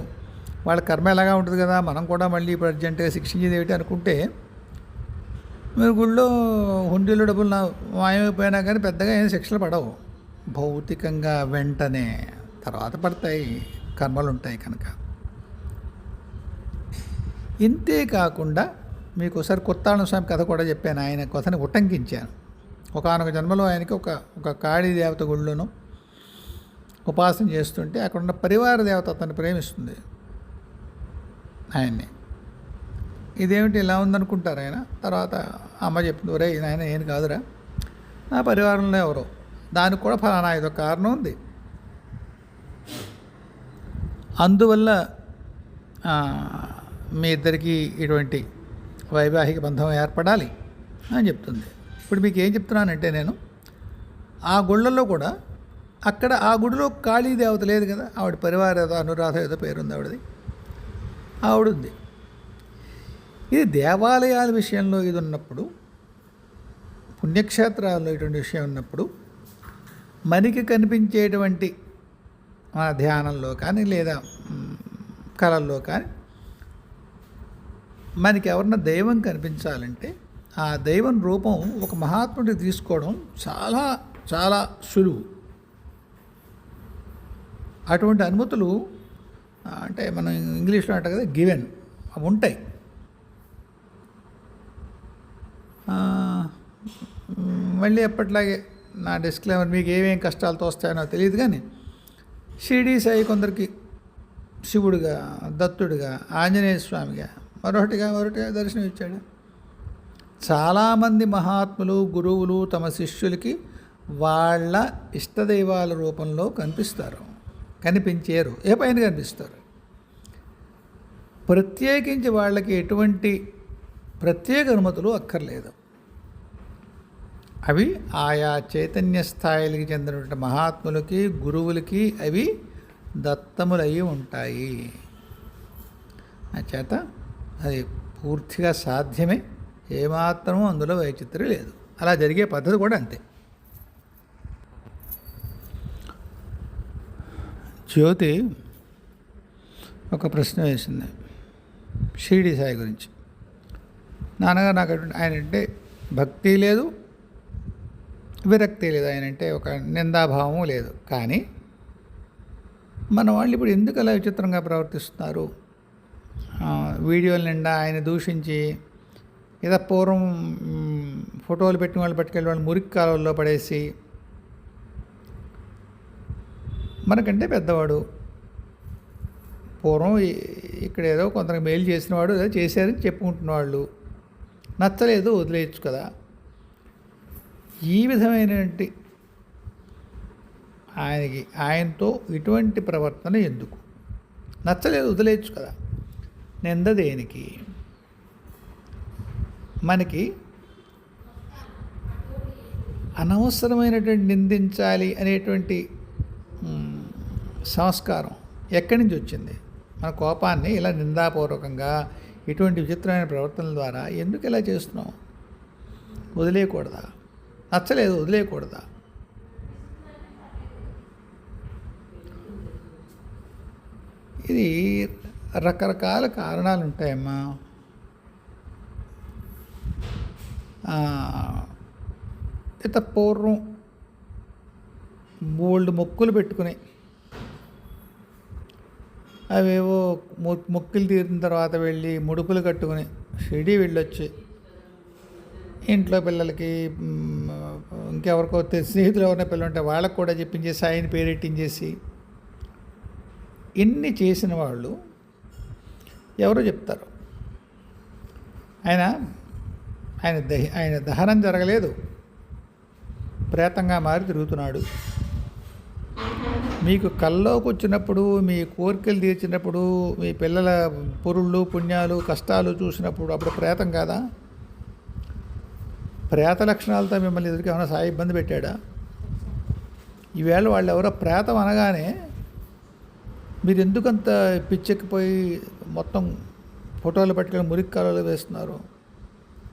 వాళ్ళ కర్మ ఎలాగా ఉంటుంది కదా, మనం కూడా మళ్ళీ ఇప్పుడు అర్జెంటుగా శిక్షించేది ఏమిటి అనుకుంటే, మీరు గుళ్ళో హుండీలో డబ్బులు మాయమైపోయినా కానీ పెద్దగా ఏం శిక్షలు పడవు. భౌతికంగా వెంటనే తర్వాత పడతాయి, కర్మలు ఉంటాయి కనుక. ఇంతే కాకుండా మీకు ఒకసారి కొత్తాళ స్వామి కథ కూడా చెప్పాను. ఆయన కథని ఉటంకించాను. ఒకానొక జన్మలో ఆయనకి ఒక కాళీ దేవత గుళ్ళోనూ ఉపాసన చేస్తుంటే అక్కడున్న పరివార దేవత అతన్ని ప్రేమిస్తుంది ఆయన్ని. ఇదేమిటి ఇలా ఉందనుకుంటారు ఆయన. తర్వాత అమ్మ చెప్తుంది, ఒరే ఆయన ఏం కాదురా, నా పరివారంలో ఎవరో, దానికి కూడా ఫలానా ఏదో కారణం ఉంది, అందువల్ల మీ ఇద్దరికీ ఇటువంటి వైవాహిక బంధం ఏర్పడాలి అని చెప్తుంది. ఇప్పుడు మీకు ఏం చెప్తున్నానంటే, నేను ఆ గుళ్ళల్లో కూడా అక్కడ ఆ గుడిలో కాళీ దేవత లేదు కదా, ఆవిడ పరివార ఏదో అనురాధ ఏదో పేరుంది ఆవిడుంది. ఇది దేవాలయాల విషయంలో ఇది ఉన్నప్పుడు, పుణ్యక్షేత్రాల్లో ఇటువంటి విషయం ఉన్నప్పుడు, మనకి కనిపించేటువంటి మన ధ్యానంలో కానీ లేదా కళల్లో కానీ మనకి ఎవరన్నా దైవం కనిపించాలంటే ఆ దైవం రూపం ఒక మహాత్ముడికి తీసుకోవడం చాలా చాలా సులువు. అటువంటి అనుమతులు అంటే మనం ఇంగ్లీష్లో అంటాం కదా, గివెన్, అవి ఉంటాయి. మళ్ళీ ఎప్పట్లాగే నా డిస్క్లైమర్, మీకు ఏమేం కష్టాలతో వస్తాయో తెలియదు, కానీ షిరిడీ సాయి కొందరికి శివుడిగా, దత్తుడిగా, ఆంజనేయ స్వామిగా, మరొకటిగా దర్శనం ఇచ్చాడు. చాలామంది మహాత్ములు, గురువులు తమ శిష్యులకి వాళ్ళ ఇష్టదైవాల రూపంలో కనిపిస్తారు. కనిపించారు, ఏ పైన కనిపిస్తారు. ప్రత్యేకించి వాళ్ళకి ఎటువంటి ప్రత్యేక అనుమతులు అక్కర్లేదు. అవి ఆయా చైతన్య స్థాయిలకి చెందినటువంటి మహాత్ములకి, గురువులకి అవి దత్తములయ్యి ఉంటాయి. చేత అది పూర్తిగా సాధ్యమే, ఏమాత్రమూ అందులో వైచిత్రం లేదు. అలా జరిగే పద్ధతి కూడా అంతే. జ్యోతి ఒక ప్రశ్న వేసింది షిరిడి సాయి గురించి. నాన్నగారు నాకు ఆయన అంటే భక్తి లేదు, విరక్తి లేదు, ఆయన అంటే ఒక నిందాభావము లేదు. కానీ మన వాళ్ళు ఇప్పుడు ఎందుకు అలా విచిత్రంగా ప్రవర్తిస్తున్నారు? వీడియోల నిండా ఆయన దూషించి ఏదో పూర్వం ఫోటోలు పెట్టిన వాళ్ళు పట్టుకెళ్ళి వాళ్ళు మురికి కాలువల్లో పడేసి, మనకంటే పెద్దవాడు, పూర్వం ఇక్కడ ఏదో కొంతమంది మేలు చేసినవాడు ఏదో చేశారని చెప్పుకుంటున్నవాళ్ళు, నచ్చలేదు వదిలేయచ్చు కదా. ఈ విధమైనటువంటి ఆయనతో ఇటువంటి ప్రవర్తన ఎందుకు? నచ్చలేదు వదిలేయచ్చు కదా. నింద దేనికి? మనకి అనవసరమైనటువంటి నిందించాలి అనేటువంటి సంస్కారం ఎక్కడి నుంచి వచ్చింది? మన కోపాన్ని ఇలా నిందాపూర్వకంగా ఇటువంటి విచిత్రమైన ప్రవర్తనల ద్వారా ఎందుకు ఇలా చేస్తున్నాం? వదిలేయకూడదా? నచ్చలేదు వదిలేయకూడదా? ఇది రకరకాల కారణాలు ఉంటాయమ్మా. ఇంత పూర్వం బోల్డ్ మొక్కులు పెట్టుకుని అవేవో మొక్కులు తీరిన తర్వాత వెళ్ళి ముడుపులు కట్టుకుని షిరిడీ వెళ్ళొచ్చి ఇంట్లో పిల్లలకి ఇంకెవరికో స్నేహితులు ఎవరైనా పిల్లలు ఉంటే వాళ్ళకు కూడా చెప్పించేసి ఆయన పేరెట్టించేసి ఇన్ని చేసిన వాళ్ళు ఎవరో చెప్తారు. ఆయన దహనం జరగలేదు, ప్రేతంగా మారి తిరుగుతున్నాడు. మీకు కల్లోకి వచ్చినప్పుడు, మీ కోరికలు తీర్చినప్పుడు, మీ పిల్లల పురుళ్ళు పుణ్యాలు కష్టాలు చూసినప్పుడు అప్పుడు ప్రేతం కాదా? ప్రేత లక్షణాలతో మిమ్మల్ని ఎదురుకి ఏమైనా సాయి ఇబ్బంది పెట్టాడా? ఈవేళ వాళ్ళు ఎవరో ప్రేతం అనగానే మీరు ఎందుకంత పిచ్చెక్కిపోయి మొత్తం ఫోటోలు పట్టుకొని మురికి కాలంలో వేస్తున్నారు?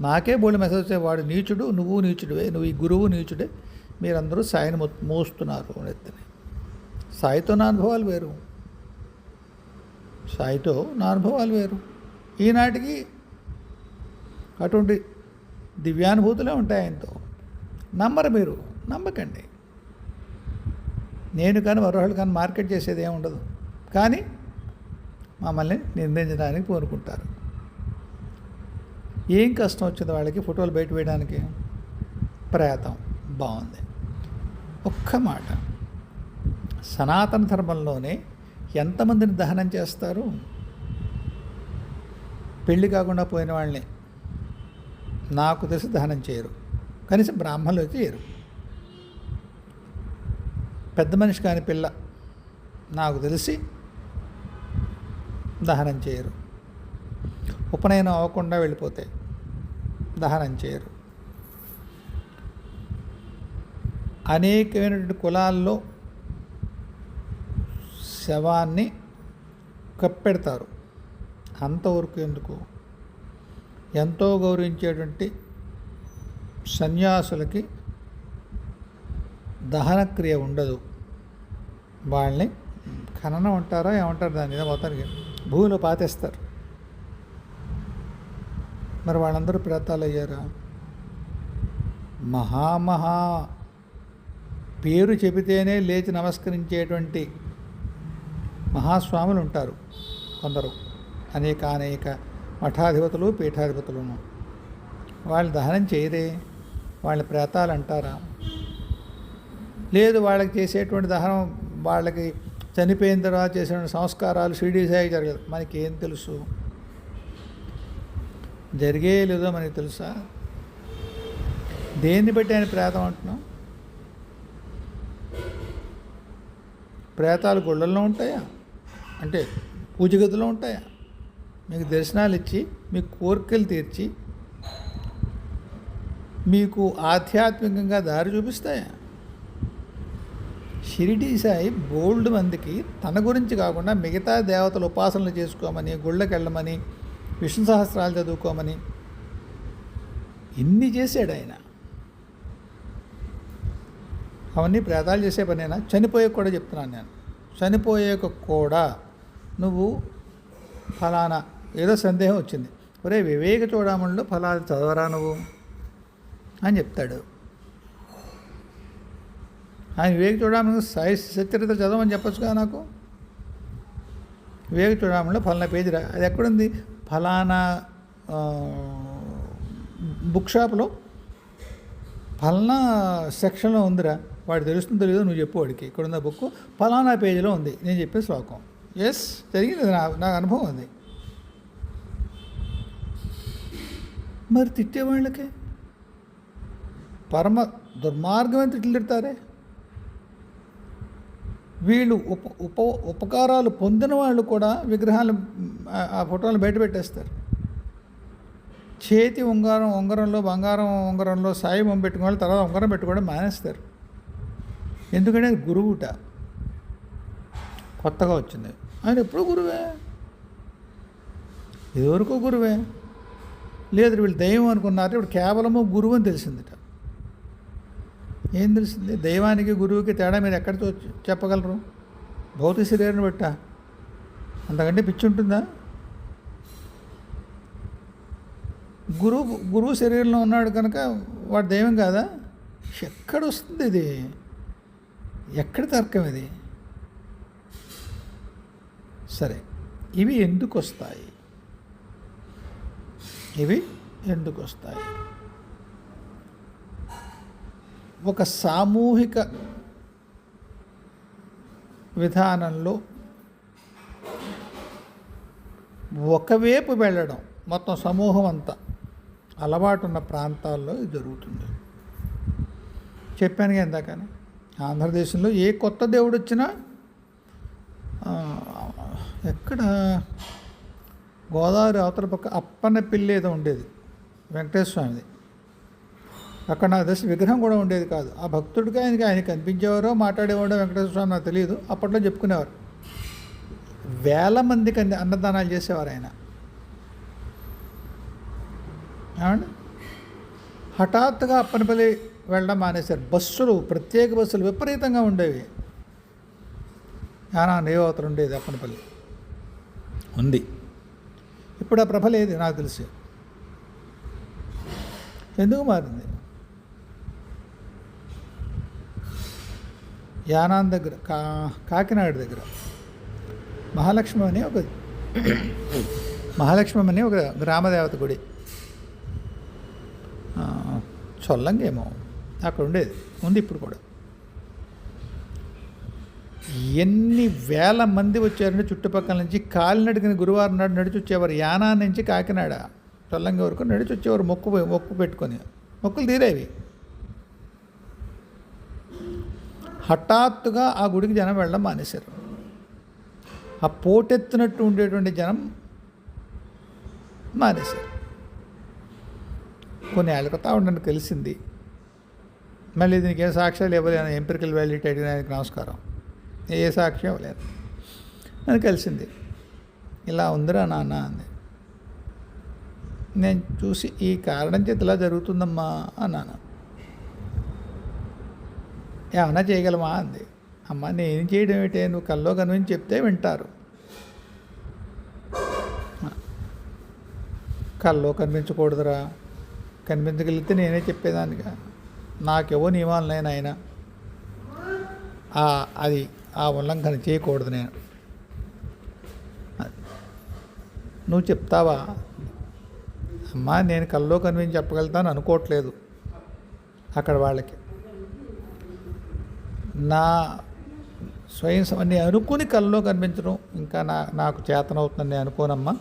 నాకే బోల్డ్ మెసేజ్ వచ్చే, వాడు నీచుడు, నువ్వు నీచుడివే, నువ్వు ఈ గురువు నీచుడే, మీరందరూ సాయిని మోస్తున్నారు ఎత్తని. సాయితో నా అనుభవాలు వేరు, సాయితో నా అనుభవాలు వేరు. ఈనాటికి అటువంటి దివ్యానుభూతులే ఉంటాయి ఆయనతో. నమ్మరు మీరు, నమ్మకండి. నేను కానీ మరొకళ్ళు కానీ మార్కెట్ చేసేది ఏమి ఉండదు, కానీ మమ్మల్ని నిందించడానికి కోరుకుంటారు. ఏం కష్టం వచ్చింది వాళ్ళకి ఫోటోలు బయట వేయడానికి? ప్రేతం. బాగుంది. ఒక్క మాట, సనాతన ధర్మంలోనే ఎంతమందిని దహనం చేస్తారు? పెళ్ళి కాకుండా పోయిన వాళ్ళని నాకు తెలిసి దహనం చేయరు, కనీసం బ్రాహ్మణులు చేయరు. పెద్ద మనిషి కాని పిల్ల నాకు తెలిసి దహనం చేయరు. ఉపనయనం అవ్వకుండా వెళ్ళిపోతే దహనం చేయరు. అనేకమైనటువంటి కులాల్లో శవాన్ని కప్పెడతారు. అంతవరకు ఎందుకు? ఎంతో గౌరవించేటువంటి సన్యాసులకి దహనక్రియ ఉండదు. వాళ్ళని ఖననం అంటారా ఏమంటారు దాని మీద, మొత్తానికి భూమిలో పాతేస్తారు. మరి వాళ్ళందరూ ప్రేతాలు అయ్యారా? మహామహా పేరు చెబితేనే లేచి నమస్కరించేటువంటి మహాస్వాములు ఉంటారు కొందరు, అనేక మఠాధిపతులు పీఠాధిపతులను. వాళ్ళు దహనం చేయరే, వాళ్ళ ప్రేతాలు అంటారా? లేదు, వాళ్ళకి చేసేటువంటి దహనం వాళ్ళకి చనిపోయిన తర్వాత చేసిన సంస్కారాలు షిరిడీ సాయి జరగదు. మనకేం తెలుసు? జరిగే లేదో మనకి తెలుసా? దేన్ని బట్టి ఆయన ప్రేతం అంటున్నాం? ప్రేతాలు గుళ్ళల్లో ఉంటాయా? అంటే పూజ గదిలో ఉంటాయా? మీకు దర్శనాలు ఇచ్చి మీకు కోరికలు తీర్చి మీకు ఆధ్యాత్మికంగా దారి చూపిస్తాయా? షిరిడీ సాయి బోల్డ్ మందికి తన గురించి కాకుండా మిగతా దేవతల ఉపాసనలు చేసుకోమని, గుళ్ళకి వెళ్ళమని, విష్ణు సహస్రాలు చదువుకోమని ఇన్ని చేశాడు ఆయన. అవన్నీ ప్రేతాలు చేసే పనేనా? చనిపోయాక కూడా చెప్తున్నాను నేను. చనిపోయాక కూడా నువ్వు ఫలానా ఏదో సందేహం వచ్చింది, ఒరే వివేక చూడమణిలో ఫలాలు చదవరా నువ్వు అని చెప్తాడు. ఆయన వివేక చూడమణి సాయి సచరిత్ర చదవమని చెప్పచ్చు కదా నాకు. వివేక చూడమణిలో ఫలానా పేజీరా, అది ఎక్కడుంది? ఫలానా బుక్ షాప్లో ఫలానా సెక్షన్లో ఉందిరా, వాడు తెలుస్తుందో తెలియదో నువ్వు చెప్పు వాడికి. ఇక్కడున్న బుక్ ఫలానా పేజీలో ఉంది నేను చెప్పే శ్లోకం. ఎస్, జరిగింది, నాకు అనుభవం ఉంది. మరి తిట్టేవాళ్ళకే పరమ దుర్మార్గమైన తిట్లు తిడతారే. వీళ్ళు ఉపకారాలు పొందిన వాళ్ళు కూడా విగ్రహాలు ఆ ఫోటోలు బయట పెట్టేస్తారు. చేతి ఉంగరంలో బంగారం ఉంగరంలో సాయి బొమ్మ పెట్టుకునే వాళ్ళు తర్వాత ఉంగరం పెట్టుకోవడం మానేస్తారు. ఎందుకంటే గురువుట కొత్తగా వచ్చింది. ఆయన ఎప్పుడు గురువే, ఇదివరకు గురువే. లేదు వీళ్ళు దైవం అనుకున్నారు, ఇప్పుడు కేవలము గురువు అని తెలిసిందిట. ఏం తెలిసింది? దైవానికి గురువుకి తేడా మీరు ఎక్కడ చెప్పగలరు? భౌతిక శరీరాన్ని బట్ట అంతకంటే పిచ్చి ఉంటుందా? గురువు శరీరంలో ఉన్నాడు కనుక వాడు దైవం కాదా? ఎక్కడ వస్తుంది ఇది? ఎక్కడ తర్కం ఇది? సరే, ఇవి ఎందుకు వస్తాయి? ఒక సామూహిక విధానంలో ఒకవైపు వెళ్ళడం, మొత్తం సమూహం అంతా అలవాటు ఉన్న ప్రాంతాల్లో ఇది జరుగుతుంది. చెప్పాను ఇందాకనే, ఆంధ్రదేశంలో ఏ కొత్త దేవుడు వచ్చినా ఎక్కడ గోదావరి అవతల పక్క అప్పన్నపిల్లి ఏదో ఉండేది వెంకటేశ్వర స్వామిది. అక్కడ నాకు తెలిసి విగ్రహం కూడా ఉండేది కాదు. ఆ భక్తుడికి ఆయన కనిపించేవారో మాట్లాడేవాడో వెంకటేశ్వర స్వామి నాకు తెలియదు. అప్పట్లో చెప్పుకునేవారు. వేల మందికి అన్నదానాలు చేసేవారు ఆయన. ఏమండి, హఠాత్తుగా అప్పనపల్లి వెళ్ళడం మానేశారు. బస్సులు, ప్రత్యేక బస్సులు విపరీతంగా ఉండేవి. యానా నేవతలు ఉండేది అప్పనపల్లి ఉంది. ఇప్పుడు ఆ ప్రభ లేదు నాకు తెలిసి. ఎందుకు మారింది? యానాన్ దగ్గర కాకినాడ దగ్గర మహాలక్ష్మి అని ఒక గ్రామదేవత గుడి, చొల్లంగేమో అక్కడ ఉండేది, ఉంది ఇప్పుడు కూడా. ఎన్ని వేల మంది వచ్చారంటే చుట్టుపక్కల నుంచి కాలినడిగిన గురువారం నాడు నడిచి వచ్చేవారు. యానా నుంచి కాకినాడ చొల్లంగి వరకు నడిచి వచ్చేవారు. మొక్కు పెట్టుకొని మొక్కులు తీరేవి. హఠాత్తుగా ఆ గుడికి జనం వెళ్ళడం మానేశారు. ఆ పోటెత్తినట్టు ఉండేటువంటి జనం మానేశారు. కొన్ని ఏళ్ళ క్రితం ఉండని తెలిసింది. మళ్ళీ దీనికి ఏ సాక్ష్యాలు ఇవ్వలేను, ఎంపిరికల్ వ్యాలిడిటీ అడిగినానికి నమస్కారం, ఏ సాక్ష్యం ఇవ్వలేదు అని కలిసింది. ఇలా ఉందిరా నాన్న అంది. నేను చూసి ఈ కారణం చేత ఇలా జరుగుతుందమ్మా అన్నాను. ఏమన్నా చేయగలమా అంది. అమ్మ నేను చేయడం ఏంటే, నువ్వు కల్లో కనిపించి చెప్తే వింటారు. కల్లో కనిపించకూడదురా, కనిపించగలిగితే నేనే చెప్పేదానిగా. నాకేవో నియమాలు ఆయన అది ఆ ఉల్లంఘన చేయకూడదు. నేను నువ్వు చెప్తావా? అమ్మా నేను కల్లో కనిపించి చెప్పగలుగుతాను అనుకోవట్లేదు. అక్కడ వాళ్ళకి నా నేను అనుకుని కల్లో కనిపించడం ఇంకా నాకు చేతనవుతుందని నేను అనుకోనమ్మా,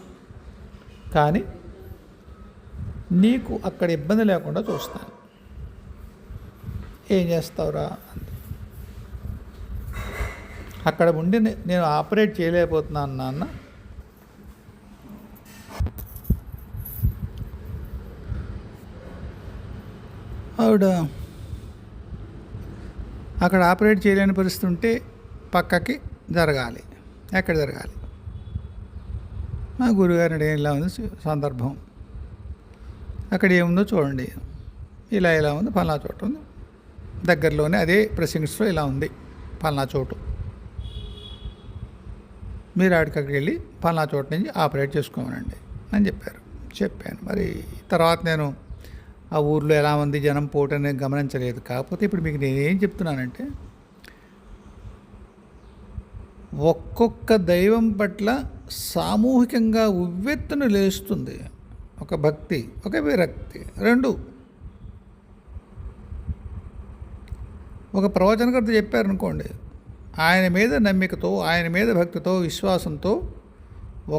కానీ నీకు అక్కడ ఇబ్బంది లేకుండా చూస్తాను. ఏం చేస్తావురా అంది. అక్కడ ఉండి నేను ఆపరేట్ చేయలేకపోతున్నాను నాన్న, ఆవిడ అక్కడ ఆపరేట్ చేయలేని పరిస్థితి ఉంటే పక్కకి జరగాలి. ఎక్కడ జరగాలి? మా గురుగారిని ఇలా ఉంది సందర్భం, అక్కడ ఏముందో చూడండి, ఇలా ఉంది, పలానా చోటు ఉంది, దగ్గరలోనే అదే ప్రెసింగ్స్లో ఇలా ఉంది పలానా చోటు, మీరు అక్కడికి వెళ్ళి పలానా చోటు నుంచి ఆపరేట్ చేసుకోమనండి అని చెప్పాను. మరి తర్వాత నేను ఆ ఊర్లో ఎలా ఉంది జనం పోటు అనేది గమనించలేదు. కాకపోతే ఇప్పుడు మీకు నేనేం చెప్తున్నానంటే, ఒక్కొక్క దైవం పట్ల సామూహికంగా ఉవ్వెత్తున లేస్తుంది ఒక భక్తి, ఒక విరక్తి, రెండు. ఒక ప్రవచనకర్త చెప్పారనుకోండి, ఆయన మీద నమ్మికతో, ఆయన మీద భక్తితో, విశ్వాసంతో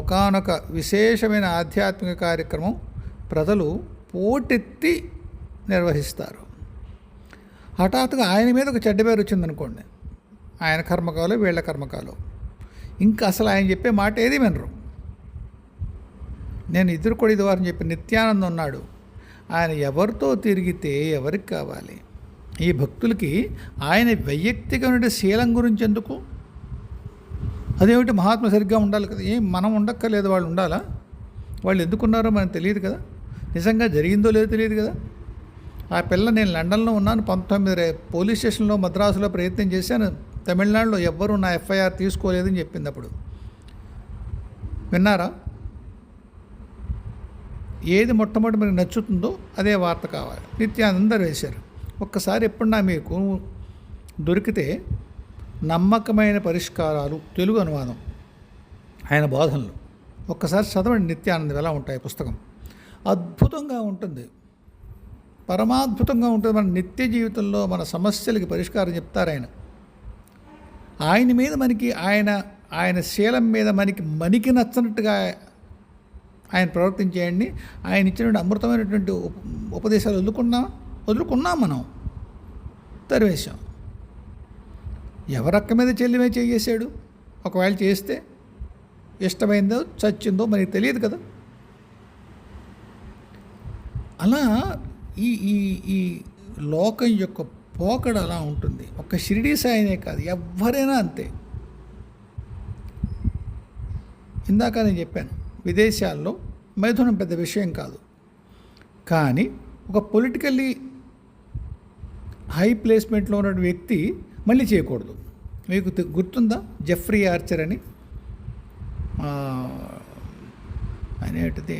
ఒకానొక విశేషమైన ఆధ్యాత్మిక కార్యక్రమం ప్రజలు పోటెత్తి నిర్వహిస్తారు. హఠాత్తుగా ఆయన మీద ఒక చెడ్డ పేరు వచ్చిందనుకోండి, ఆయన కర్మకాలు వీళ్ళ కర్మకాలు, ఇంకా అసలు ఆయన చెప్పే మాట ఏది వినరు. నేను ఇద్దరు కూడా ఇది వారిని చెప్పి నిత్యానందం ఉన్నాడు, ఆయన ఎవరితో తిరిగితే ఎవరికి కావాలి? ఈ భక్తులకి ఆయన వైయక్తికమైన శీలం గురించి ఎందుకు? అదేమిటి, మహాత్మ సరిగ్గా ఉండాలి కదా, ఏం మనం ఉండక్కర్లేదు, వాళ్ళు ఉండాలా? వాళ్ళు ఎందుకున్నారో మనకు తెలియదు కదా, నిజంగా జరిగిందో లేదో తెలియదు కదా. ఆ పిల్ల, నేను లండన్లో ఉన్నాను, 19 పోలీస్ స్టేషన్లో మద్రాసులో ప్రయత్నం చేశాను, తమిళనాడులో ఎవ్వరూ నా ఎఫ్ఐఆర్ తీసుకోలేదని చెప్పింది. అప్పుడు విన్నారా? ఏది మొట్టమొదటి మీకు నచ్చుతుందో అదే వార్త కావాలి. నిత్యానంద వేశారు. ఒక్కసారి ఎప్పుడన్నా మీకు దొరికితే నమ్మకమైన పరిష్కారాలు తెలుగు అనువాదం ఆయన బోధనలు ఒక్కసారి చదవండి. నిత్యానందం ఎలా ఉంటాయి పుస్తకం, అద్భుతంగా ఉంటుంది, పరమాద్భుతంగా ఉంటుంది. మన నిత్య జీవితంలో మన సమస్యలకి పరిష్కారం చెప్తారు ఆయన. ఆయన మీద మనకి ఆయన శీలం మీద మనకి నచ్చినట్టుగా ఆయన ప్రవర్తించేయండి. ఆయన ఇచ్చినటువంటి అమృతమైనటువంటి ఉపదేశాలు వదులుకున్నాం మనం, తరివేశాం. ఎవరక్క మీద చెల్లిమే చేసాడు? ఒకవేళ చేస్తే ఇష్టమైందో చచ్చిందో మనకి తెలియదు కదా. అలా ఈ ఈ ఈ లోకం యొక్క పోకడ అలా ఉంటుంది. ఒక్క షిరిడీ సాయినే కాదు, ఎవరైనా అంతే. ఇందాక నేను చెప్పాను, విదేశాల్లో మైథునం పెద్ద విషయం కాదు, కానీ ఒక పొలిటికల్లీ హై ప్లేస్మెంట్లో ఉన్న వ్యక్తి మళ్ళీ చేయకూడదు. మీకు గుర్తుందా జెఫ్రీ ఆర్చర్ అని? ఆయన ఏంటిది,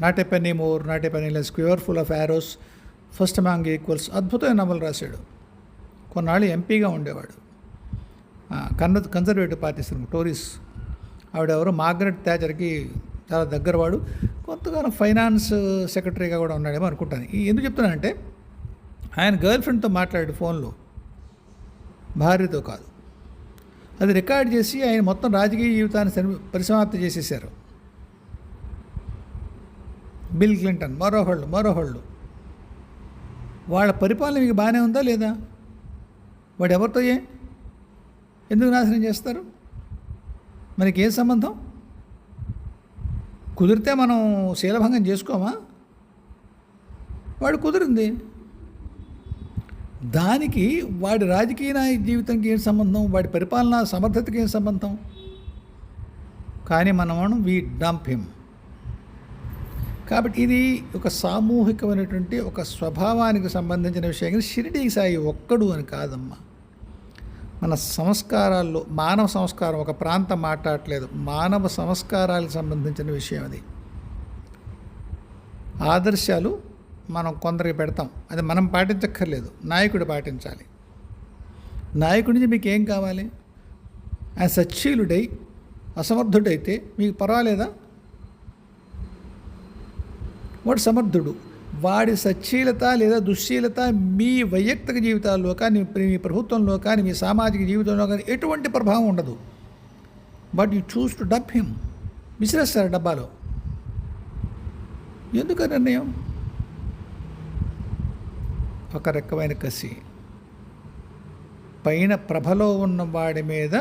not a penny more, not a penny less, quiver full of arrows, first among equals, అద్భుతమైన నవలు రాశాడు. కొన్నాళ్ళు ఎంపీగా ఉండేవాడు, కన్జర్వేటివ్ పార్టీస్, టోరీస్. ఆవిడెవరో మార్గరెట్ థాచర్కి చాలా దగ్గరవాడు, కొంతకాలం ఫైనాన్స్ సెక్రటరీగా కూడా ఉన్నాడేమో అనుకుంటాను. ఎందుకు చెప్తున్నానంటే, ఆయన గర్ల్ ఫ్రెండ్తో మాట్లాడాడు ఫోన్లో, భార్యతో కాదు. అది రికార్డ్ చేసి ఆయన మొత్తం రాజకీయ జీవితాన్ని పరిసమాప్తి చేసేసారు. బిల్ క్లింటన్, మరోహళ్ళు. వాళ్ళ పరిపాలన మీకు బాగానే ఉందా లేదా? వాడు ఎవరితో ఎందుకు నాశనం చేస్తారు? మనకి ఏం సంబంధం? కుదిరితే మనం శీలభంగం చేసుకోమా? వాడు కుదిరింది, దానికి వాడి రాజకీయ జీవితంకి ఏం సంబంధం? వాడి పరిపాలనా సమర్థతకి ఏం సంబంధం? కానీ మనం వీ డంప్ హిమ్. కాబట్టి ఇది ఒక సామూహికమైనటువంటి ఒక స్వభావానికి సంబంధించిన విషయం. షిరిడీ సాయి ఒక్కడు అని కాదమ్మా. మన సంస్కారాల్లో మానవ సంస్కారం, ఒక ప్రాంతం మాట్లాడట్లేదు, మానవ సంస్కారాలకు సంబంధించిన విషయం అది. ఆదర్శాలు మనం కొందరికి పెడతాం, అది మనం పాటించక్కర్లేదు, నాయకుడు పాటించాలి. నాయకుడి నుంచి మీకు ఏం కావాలి? ఆయన సచ్చీలుడై అసమర్థుడైతే మీకు పర్వాలేదా? వాడు సమర్థుడు, వాడి సచ్చీలత లేదా దుశ్శీలత మీ వైయక్తిక జీవితాల్లో కానీ మీ ప్రభుత్వంలో కానీ మీ సామాజిక జీవితంలో కానీ ఎటువంటి ప్రభావం ఉండదు. But you choose to dub him. విసిరేస్తారు డబ్బాలో. ఎందుకు నిర్ణయం? ఒక రకమైన కసి. పైన ప్రభలో ఉన్న వాడి మీద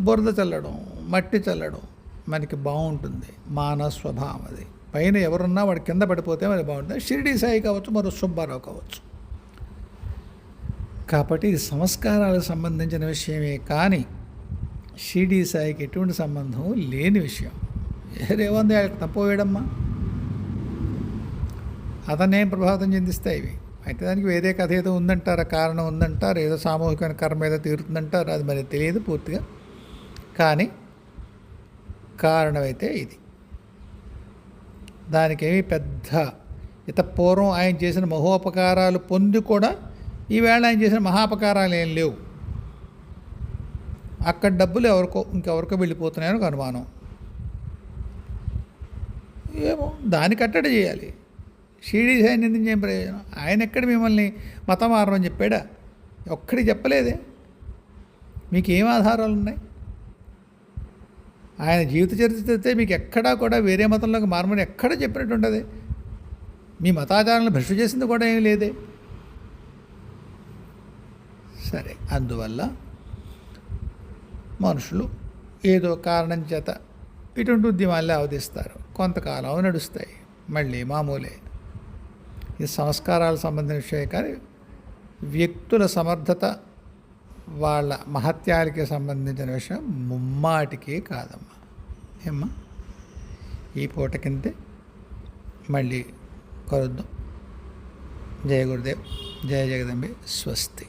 బురద చల్లడం, మట్టి చల్లడం మనకి బాగుంటుంది. మానవ స్వభావం అది. పైన ఎవరున్నా వాడు కింద పడిపోతే మరి బాగుంటుంది. షిరిడి సాయి కావచ్చు, మరో సుబ్బారావు కావచ్చు. కాబట్టి ఇది సంస్కారాలకు సంబంధించిన విషయమే కానీ షిరిడి సాయికి ఎటువంటి సంబంధం లేని విషయం. ఏదేముంది ఆయనకు తప్పవేయడమ్మా, అతనేం ప్రభావితం చెందిస్తాయి ఇవి. అయితే దానికి వేరే కథ ఏదో ఉందంటారు, కారణం ఉందంటారు, ఏదో సామూహికమైన కర్మ ఏదో తీరుతుందంటారు. అది మరి తెలియదు పూర్తిగా. కానీ కారణమైతే ఇది. దానికేమి పెద్ద పూర్వం ఆయన చేసిన మహోపకారాలు పొంది కూడా ఈవేళ ఆయన చేసిన మహాపకారాలు ఏం లేవు. అక్కడ డబ్బులు ఇంకెవరికో వెళ్ళిపోతున్నాయని ఒక అనుమానం. ఏమో దాన్ని కట్టడి చేయాలి. షిరిడి సాయి నిందించే ప్రయోజనం? ఆయన ఎక్కడ మిమ్మల్ని మతం మారమని చెప్పాడా? ఒక్కడి చెప్పలేదే. మీకు ఏం ఆధారాలు ఉన్నాయి? ఆయన జీవిత చరిత్ర మీకు ఎక్కడా కూడా వేరే మతంలోకి మారమని ఎక్కడా చెప్పినట్టు ఉంటుంది. మీ మతాచారాలను భ్రష్టు చేసింది కూడా ఏం లేదే. సరే, అందువల్ల మనుషులు ఏదో కారణం చేత ఇటువంటి ఉద్యమాలే అవధిస్తారు. కొంతకాలం నడుస్తాయి, మళ్ళీ మామూలే. ఇది సంస్కారాలకు సంబంధించిన విషయం కానీ వ్యక్తుల సమర్థత, వాళ్ళ మహత్యాలకి సంబంధించిన విషయం ముమ్మాటికి కాదమ్మా. ఏమ్మా, ఈ పూట కిందే మళ్ళీ కలుద్దాం. జయ గురుదేవ్, జయ జగదంబే, స్వస్తి.